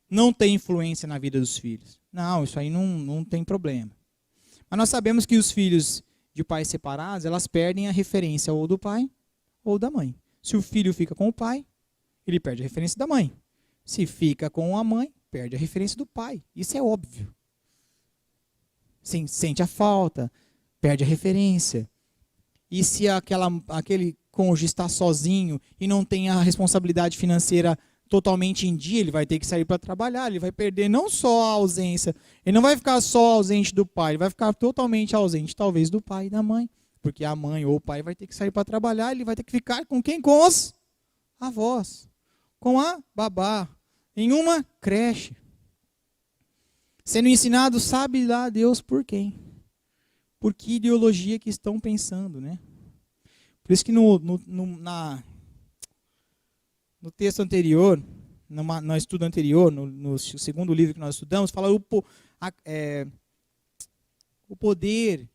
A: não tem influência na vida dos filhos. Não, isso aí não tem problema. Mas nós sabemos que os filhos de pais separados, elas perdem a referência ou do pai ou da mãe. Se o filho fica com o pai, ele perde a referência da mãe. Se fica com a mãe, perde a referência do pai. Isso é óbvio. Sente a falta, perde a referência. E se aquele cônjuge está sozinho e não tem a responsabilidade financeira totalmente em dia, ele vai ter que sair para trabalhar, ele vai perder não só a ausência, ele não vai ficar só ausente do pai, ele vai ficar totalmente ausente, talvez, do pai e da mãe, porque a mãe ou o pai vai ter que sair para trabalhar, ele vai ter que ficar com quem? Com os avós, com a babá, em uma creche. Sendo ensinado, sabe lá Deus por quem? Por que ideologia que estão pensando, né? Por isso que no texto anterior, no estudo anterior, no segundo livro que nós estudamos, fala o poder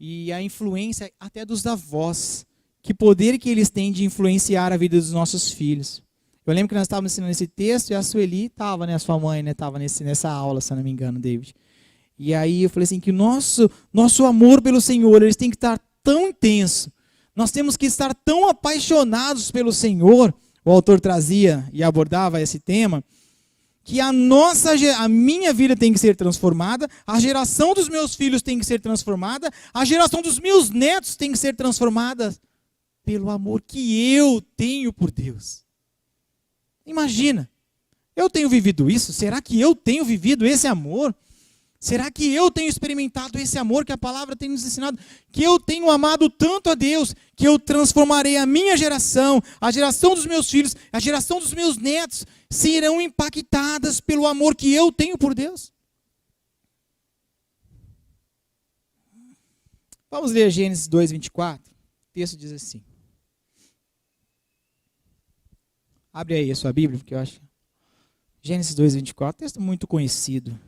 A: e a influência até dos avós. Que poder que eles têm de influenciar a vida dos nossos filhos. Eu lembro que nós estávamos ensinando esse texto e a Sueli estava, né, a sua mãe, né, estava nessa aula, se não me engano, David. E aí eu falei assim, que nosso amor pelo Senhor, eles têm que estar tão intenso. Nós temos que estar tão apaixonados pelo Senhor. O autor trazia e abordava esse tema, que a minha vida tem que ser transformada, a geração dos meus filhos tem que ser transformada, a geração dos meus netos tem que ser transformada pelo amor que eu tenho por Deus. Imagina, eu tenho vivido isso? Será que eu tenho vivido esse amor? Será que eu tenho experimentado esse amor que a palavra tem nos ensinado? Que eu tenho amado tanto a Deus, que eu transformarei a minha geração, a geração dos meus filhos, a geração dos meus netos, serão impactadas pelo amor que eu tenho por Deus? Vamos ler Gênesis 2:24. O texto diz assim. Abre aí a sua Bíblia, porque eu acho. Gênesis 2:24, texto muito conhecido.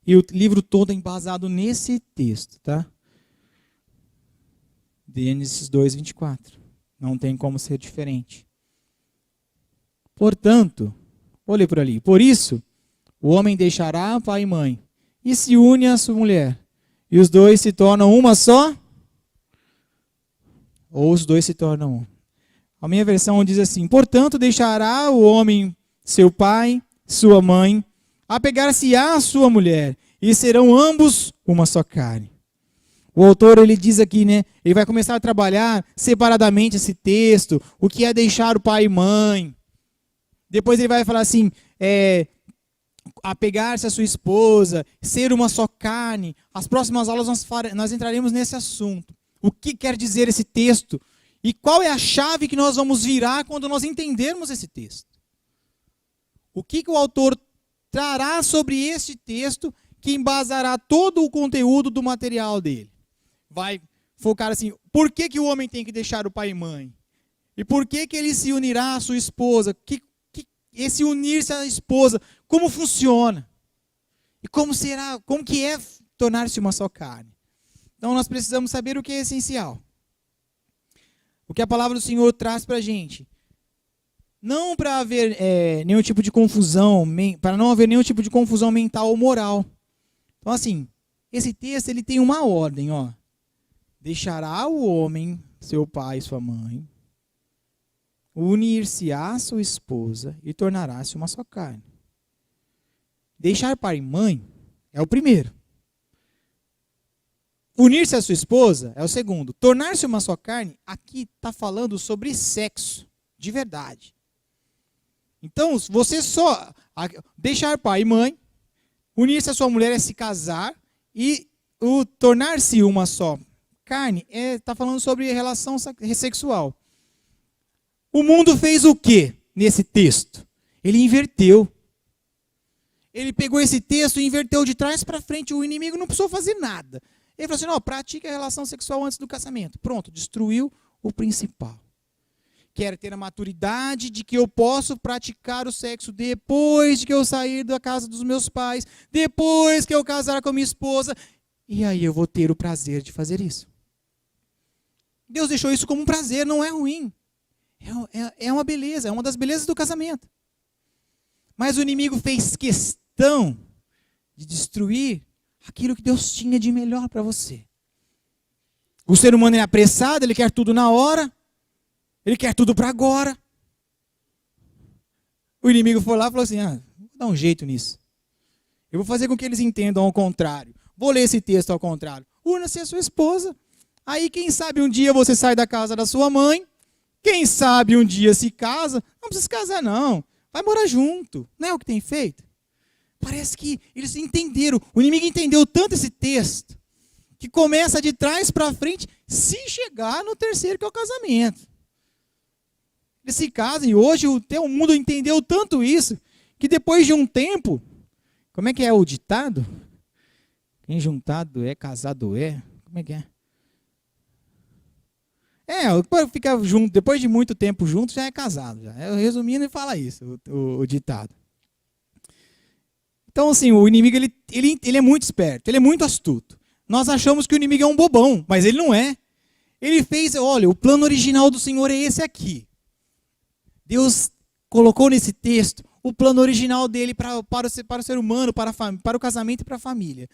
A: E o livro todo é embasado nesse texto, tá? Gênesis 2:24. Não tem como ser diferente. Portanto, vou ler por ali. Por isso, o homem deixará pai e mãe e se une à sua mulher. E os dois se tornam uma só? Ou os dois se tornam um? A minha versão diz assim: portanto, deixará o homem seu pai, sua mãe, apegar-se-á à sua mulher, e serão ambos uma só carne. O autor, ele diz aqui, né? Ele vai começar a trabalhar separadamente esse texto, o que é deixar o pai e mãe. Depois ele vai falar assim, apegar-se à sua esposa, ser uma só carne. As próximas aulas nós entraremos nesse assunto. O que quer dizer esse texto? E qual é a chave que nós vamos virar quando nós entendermos esse texto? O que o autor trará sobre este texto que embasará todo o conteúdo do material dele? Vai focar assim, por que o homem tem que deixar o pai e mãe? E por que ele se unirá à sua esposa? Esse unir-se à esposa, como funciona? E como será, como que é tornar-se uma só carne. Então nós precisamos saber o que é essencial. O que a palavra do Senhor traz para a gente. Não para haver nenhum tipo de confusão, para não haver nenhum tipo de confusão mental ou moral. Então assim, esse texto ele tem uma ordem, ó. Deixará o homem, seu pai e sua mãe, unir-se-á à sua esposa e tornará-se uma só carne. Deixar pai e mãe é o primeiro. Unir-se à sua esposa é o segundo. Tornar-se uma só carne, aqui está falando sobre sexo, de verdade. Então, você só deixar pai e mãe, unir-se à sua mulher é se casar, e o tornar-se uma só carne está falando sobre relação sexual. O mundo fez o quê nesse texto? Ele inverteu. Ele pegou esse texto e inverteu de trás para frente. O inimigo não precisou fazer nada. Ele falou assim, não, pratique a relação sexual antes do casamento. Pronto, destruiu o principal. Quero ter a maturidade de que eu posso praticar o sexo depois de que eu sair da casa dos meus pais, depois que eu casar com a minha esposa, e aí eu vou ter o prazer de fazer isso. Deus deixou isso como um prazer, não é ruim. É uma beleza, é uma das belezas do casamento. Mas o inimigo fez questão de destruir aquilo que Deus tinha de melhor para você. O ser humano é apressado, ele quer tudo na hora, ele quer tudo para agora. O inimigo foi lá e falou assim, vou dar um jeito nisso. Eu vou fazer com que eles entendam ao contrário. Vou ler esse texto ao contrário. Una-se a sua esposa. Aí quem sabe um dia você sai da casa da sua mãe, quem sabe um dia se casa, não precisa se casar não, vai morar junto, não é o que tem feito? Parece que eles entenderam, o inimigo entendeu tanto esse texto, que começa de trás para frente, se chegar no terceiro que é o casamento. Eles se casam e hoje o mundo entendeu tanto isso, que depois de um tempo, como é que é o ditado? Quem juntado é, casado é, como é que é? Ficar junto, depois de muito tempo junto, já é casado. Já. Eu resumindo, ele fala isso, o ditado. Então, assim, o inimigo ele é muito esperto, ele é muito astuto. Nós achamos que o inimigo é um bobão, mas ele não é. Ele fez, olha, o plano original do Senhor é esse aqui. Deus colocou nesse texto o plano original dele para o ser humano, para o casamento e para a família.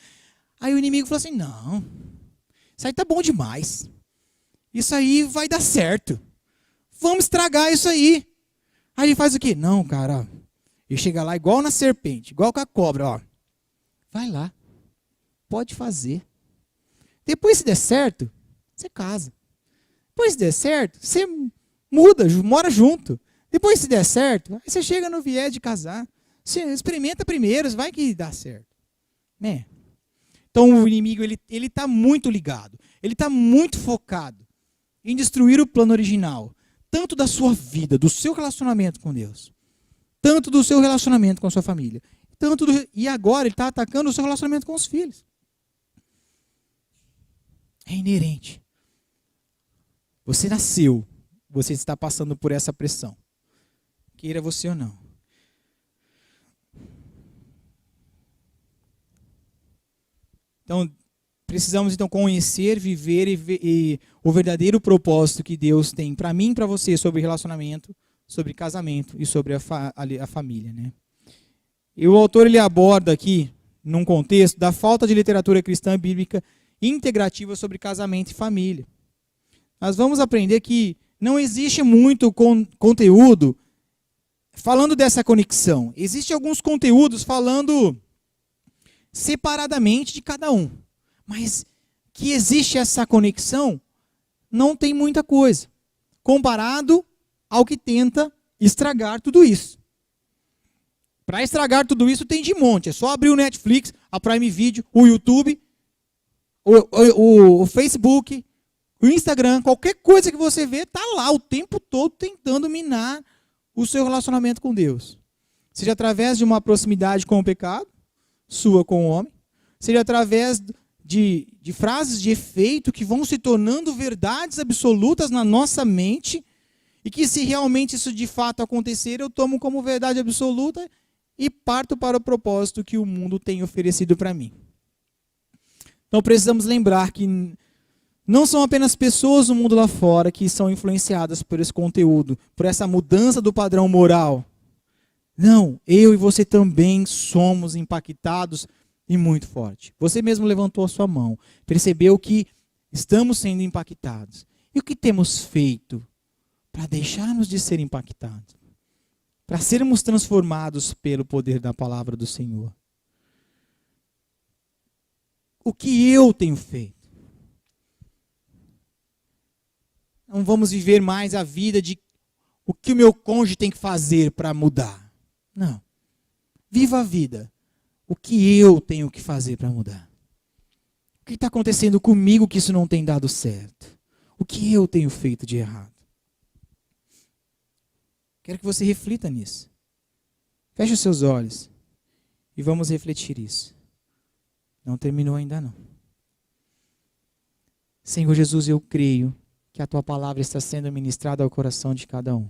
A: Aí o inimigo falou assim, não, isso aí tá bom demais. Isso aí vai dar certo. Vamos estragar isso aí. Aí ele faz o quê? Não, cara. Ele chega lá igual na serpente, igual com a cobra. Ó. Vai lá. Pode fazer. Depois, se der certo, você casa. Depois, se der certo, você muda, mora junto. Depois, se der certo, aí você chega no viés de casar. Você experimenta primeiro, vai que dá certo. Né? Então, o inimigo ele está muito ligado. Ele está muito focado em destruir o plano original, tanto da sua vida, do seu relacionamento com Deus, tanto do seu relacionamento com a sua família, e agora ele está atacando o seu relacionamento com os filhos. É inerente. Você nasceu, você está passando por essa pressão, queira você ou não. Então, precisamos então conhecer, viver e o verdadeiro propósito que Deus tem para mim e para você sobre relacionamento, sobre casamento e sobre a família. Né? E o autor ele aborda aqui, num contexto, da falta de literatura cristã bíblica integrativa sobre casamento e família. Nós vamos aprender que não existe muito conteúdo falando dessa conexão. Existem alguns conteúdos falando separadamente de cada um. Mas que existe essa conexão, não tem muita coisa, comparado ao que tenta estragar tudo isso. Para estragar tudo isso tem de monte, é só abrir o Netflix, a Prime Video, o YouTube, o Facebook, o Instagram, qualquer coisa que você vê, está lá o tempo todo tentando minar o seu relacionamento com Deus. Seja através de uma proximidade com o pecado, sua com o homem, seja através de frases de efeito que vão se tornando verdades absolutas na nossa mente e que se realmente isso de fato acontecer, eu tomo como verdade absoluta e parto para o propósito que o mundo tem oferecido para mim. Então precisamos lembrar que não são apenas pessoas no mundo lá fora que são influenciadas por esse conteúdo, por essa mudança do padrão moral. Não, eu e você também somos impactados e muito forte. Você mesmo levantou a sua mão, percebeu que estamos sendo impactados. E o que temos feito para deixarmos de ser impactados? Para sermos transformados pelo poder da palavra do Senhor? O que eu tenho feito? Não vamos viver mais a vida de o que o meu cônjuge tem que fazer para mudar. Não. Viva a vida. O que eu tenho que fazer para mudar? O que está acontecendo comigo que isso não tem dado certo? O que eu tenho feito de errado? Quero que você reflita nisso. Feche os seus olhos e vamos refletir isso. Não terminou ainda não. Senhor Jesus, eu creio que a Tua palavra está sendo ministrada ao coração de cada um.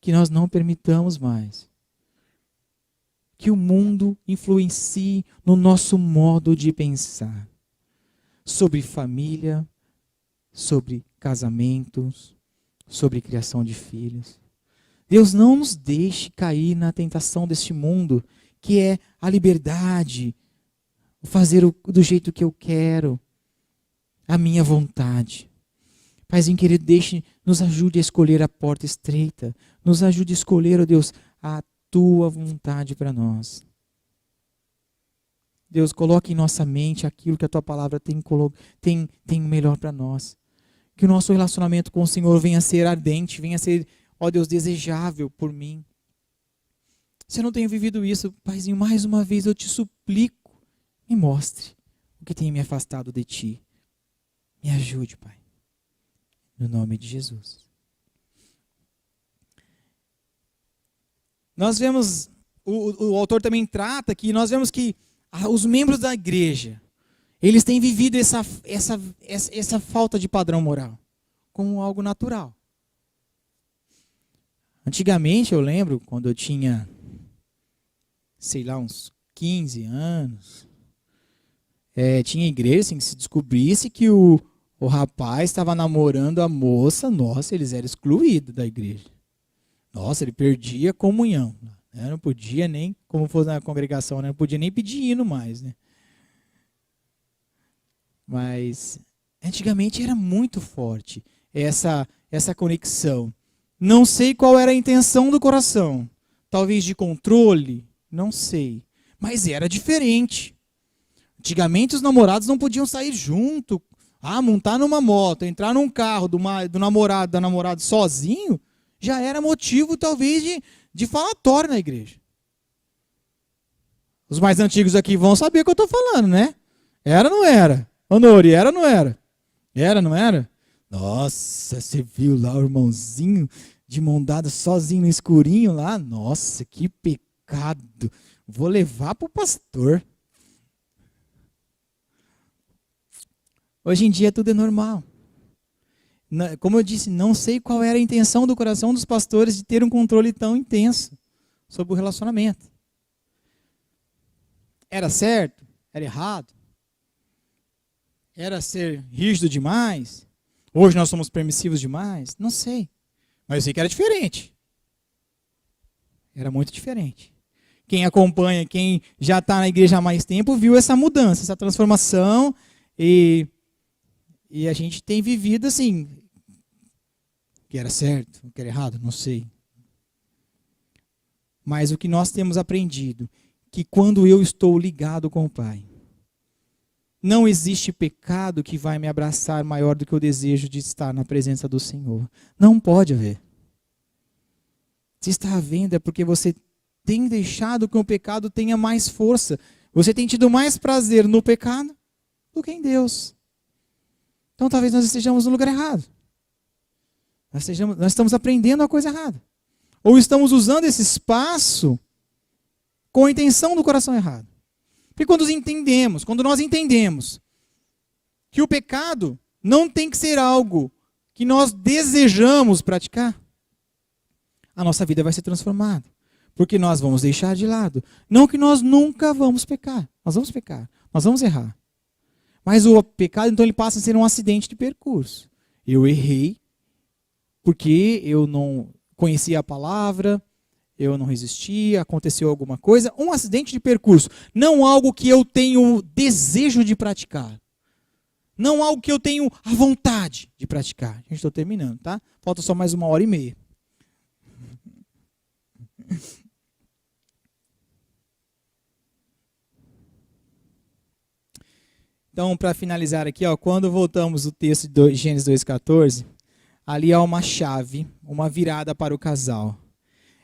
A: Que nós não permitamos mais que o mundo influencie no nosso modo de pensar sobre família, sobre casamentos, sobre criação de filhos. Deus, não nos deixe cair na tentação deste mundo, que é a liberdade, o fazer do jeito que eu quero, a minha vontade. Paizinho querido, nos ajude a escolher a porta estreita, nos ajude a escolher, ó Deus, a Tua vontade para nós. Deus, coloque em nossa mente aquilo que a Tua palavra tem melhor para nós. Que o nosso relacionamento com o Senhor venha a ser ardente, venha a ser, ó Deus, desejável por mim. Se eu não tenho vivido isso, Paizinho, mais uma vez eu te suplico, me mostre o que tem me afastado de Ti. Me ajude, Pai. No nome de Jesus. Nós vemos, o autor também trata aqui, nós vemos que os membros da igreja, eles têm vivido essa falta de padrão moral como algo natural. Antigamente, eu lembro, quando eu tinha, sei lá, uns 15 anos, tinha igreja assim, que se descobrisse que o rapaz estava namorando a moça, nossa, eles eram excluídos da igreja. Nossa, ele perdia a comunhão. Né? Não podia nem, como fosse na congregação, né? Não podia nem pedir hino mais. Né? Mas, antigamente era muito forte essa conexão. Não sei qual era a intenção do coração. Talvez de controle, não sei. Mas era diferente. Antigamente os namorados não podiam sair junto. Montar numa moto, entrar num carro do namorado, da namorada sozinho, já era motivo talvez de falatório na igreja. Os mais antigos aqui vão saber o que eu estou falando, né? Era ou não era? Ô Nori, era ou não era? Era, não era? Nossa, você viu lá o irmãozinho de mão dada sozinho no escurinho lá? Nossa, que pecado. Vou levar para o pastor. Hoje em dia tudo é normal. Como eu disse, não sei qual era a intenção do coração dos pastores de ter um controle tão intenso sobre o relacionamento. Era certo? Era errado? Era ser rígido demais? Hoje nós somos permissivos demais? Não sei. Mas eu sei que era diferente. Era muito diferente. Quem acompanha, quem já está na igreja há mais tempo, viu essa mudança, essa transformação e a gente tem vivido assim, que era certo, que era errado, não sei. Mas o que nós temos aprendido, que quando eu estou ligado com o Pai, não existe pecado que vai me abraçar maior do que o desejo de estar na presença do Senhor. Não pode haver. Se está havendo é porque você tem deixado que o pecado tenha mais força. Você tem tido mais prazer no pecado do que em Deus. Então talvez nós estejamos no lugar errado. Nós estamos aprendendo a coisa errada. Ou estamos usando esse espaço com a intenção do coração errado. Porque quando nós entendemos que o pecado não tem que ser algo que nós desejamos praticar, a nossa vida vai ser transformada. Porque nós vamos deixar de lado. Não que nós nunca vamos pecar. Nós vamos pecar. Nós vamos errar. Mas o pecado, então, ele passa a ser um acidente de percurso. Eu errei porque eu não conhecia a palavra, eu não resisti, aconteceu alguma coisa. Um acidente de percurso. Não algo que eu tenho desejo de praticar. Não algo que eu tenho a vontade de praticar. Gente, estou terminando, tá? Falta só mais 1h30. Então, para finalizar aqui, quando voltamos o texto de Gênesis 2,14, ali há uma chave, uma virada para o casal.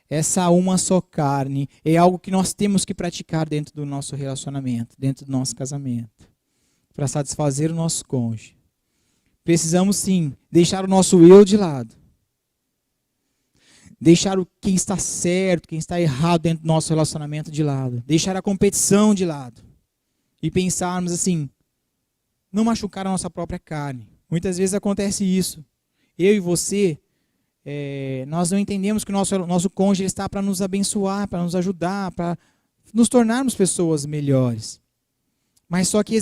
A: Essa uma só carne é algo que nós temos que praticar dentro do nosso relacionamento, dentro do nosso casamento, para satisfazer o nosso cônjuge. Precisamos sim deixar o nosso eu de lado. Deixar quem está certo, quem está errado dentro do nosso relacionamento de lado. Deixar a competição de lado. E pensarmos assim, não machucar a nossa própria carne. Muitas vezes acontece isso. Eu e você, nós não entendemos que o nosso cônjuge está para nos abençoar, para nos ajudar, para nos tornarmos pessoas melhores. Mas só que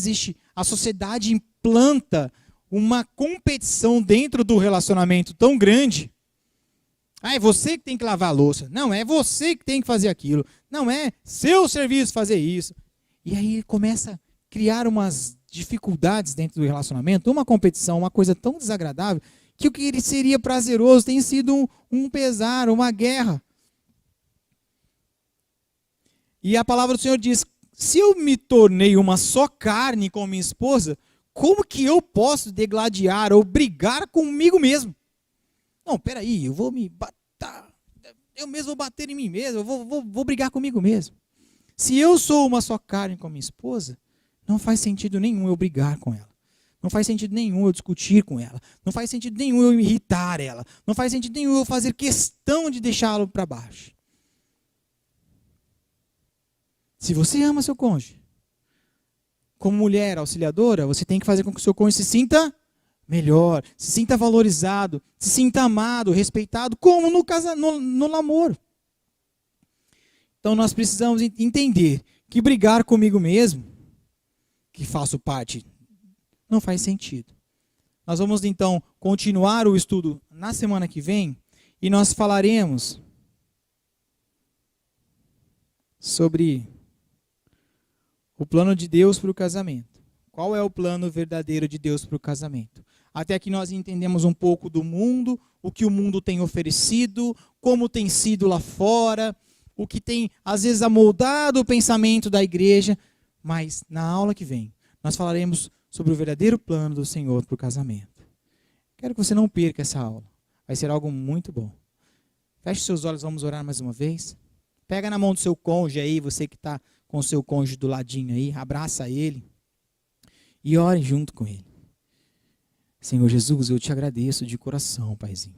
A: a sociedade implanta uma competição dentro do relacionamento tão grande. É você que tem que lavar a louça. Não, é você que tem que fazer aquilo. Não, é seu serviço fazer isso. E aí começa a criar umas dificuldades dentro do relacionamento, uma competição, uma coisa tão desagradável, que o que seria prazeroso tem sido um pesar, uma guerra. E a palavra do Senhor diz, se eu me tornei uma só carne com minha esposa, como que eu posso degladiar ou brigar comigo mesmo? Não, peraí, eu vou me bater, eu mesmo vou bater em mim mesmo, eu vou brigar comigo mesmo. Se eu sou uma só carne com minha esposa, não faz sentido nenhum eu brigar com ela. Não faz sentido nenhum eu discutir com ela. Não faz sentido nenhum eu irritar ela. Não faz sentido nenhum eu fazer questão de deixá-lo para baixo. Se você ama seu cônjuge, como mulher auxiliadora, você tem que fazer com que o seu cônjuge se sinta melhor, se sinta valorizado, se sinta amado, respeitado, como no namoro. Então nós precisamos entender que brigar comigo mesmo, que faço parte, não faz sentido. Nós vamos então continuar o estudo na semana que vem e nós falaremos sobre o plano de Deus para o casamento. Qual é o plano verdadeiro de Deus para o casamento? Até aqui nós entendemos um pouco do mundo, o que o mundo tem oferecido, como tem sido lá fora, o que tem às vezes amoldado o pensamento da igreja, mas na aula que vem nós falaremos sobre o verdadeiro plano do Senhor para o casamento. Quero que você não perca essa aula, vai ser algo muito bom. Feche seus olhos, vamos orar mais uma vez. Pega na mão do seu cônjuge aí, você que está com o seu cônjuge do ladinho aí, abraça ele e ore junto com ele. Senhor Jesus, eu te agradeço de coração, Paizinho,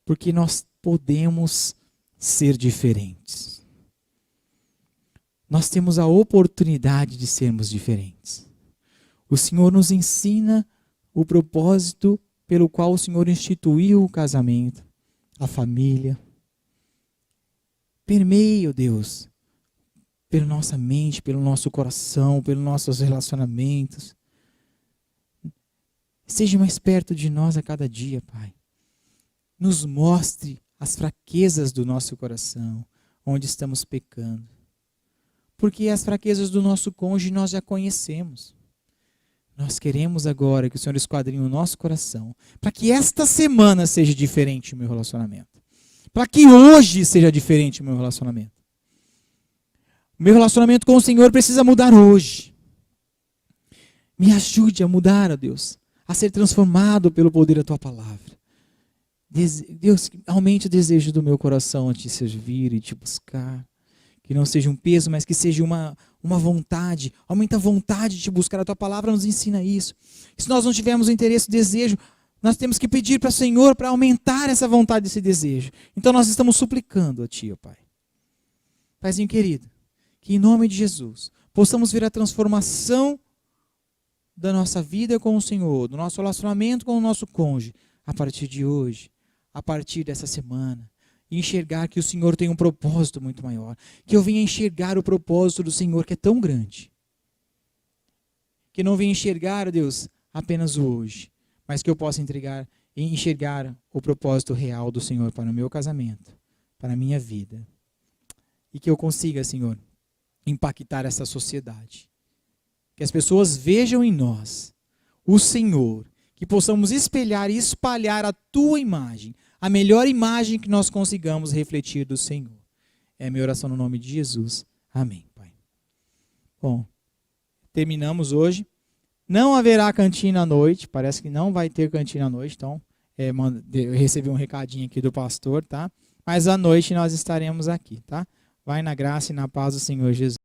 A: porque nós podemos ser diferentes. Nós temos a oportunidade de sermos diferentes. O Senhor nos ensina o propósito pelo qual o Senhor instituiu o casamento, a família. Permeia, Deus, pela nossa mente, pelo nosso coração, pelos nossos relacionamentos. Seja mais perto de nós a cada dia, Pai. Nos mostre as fraquezas do nosso coração, onde estamos pecando. Porque as fraquezas do nosso cônjuge nós já conhecemos. Nós queremos agora que o Senhor esquadrinhe o nosso coração, para que esta semana seja diferente o meu relacionamento. Para que hoje seja diferente o meu relacionamento. O meu relacionamento com o Senhor precisa mudar hoje. Me ajude a mudar, ó Deus, a ser transformado pelo poder da Tua palavra. Deus, aumente o desejo do meu coração a Te servir e Te buscar. Que não seja um peso, mas que seja uma vontade. Aumenta a vontade de Te buscar. A Tua palavra nos ensina isso. Se nós não tivermos o interesse, o desejo, nós temos que pedir para o Senhor para aumentar essa vontade, esse desejo. Então nós estamos suplicando a Ti, ó Pai. Paizinho querido, que em nome de Jesus possamos ver a transformação da nossa vida com o Senhor, do nosso relacionamento com o nosso cônjuge, a partir de hoje, a partir dessa semana. e enxergar que o Senhor tem um propósito muito maior. Que eu venha enxergar o propósito do Senhor que é tão grande. Que não venha enxergar, Deus, apenas o hoje, mas que eu possa enxergar o propósito real do Senhor para o meu casamento, para a minha vida. E que eu consiga, Senhor, impactar essa sociedade. Que as pessoas vejam em nós o Senhor, que possamos espelhar e espalhar a tua imagem, a melhor imagem que nós consigamos refletir do Senhor. É a minha oração no nome de Jesus. Amém, Pai. Bom, terminamos hoje. Não haverá cantina à noite, parece que não vai ter cantina à noite, então eu recebi um recadinho aqui do pastor, tá? Mas à noite nós estaremos aqui, tá? Vai na graça e na paz do Senhor Jesus.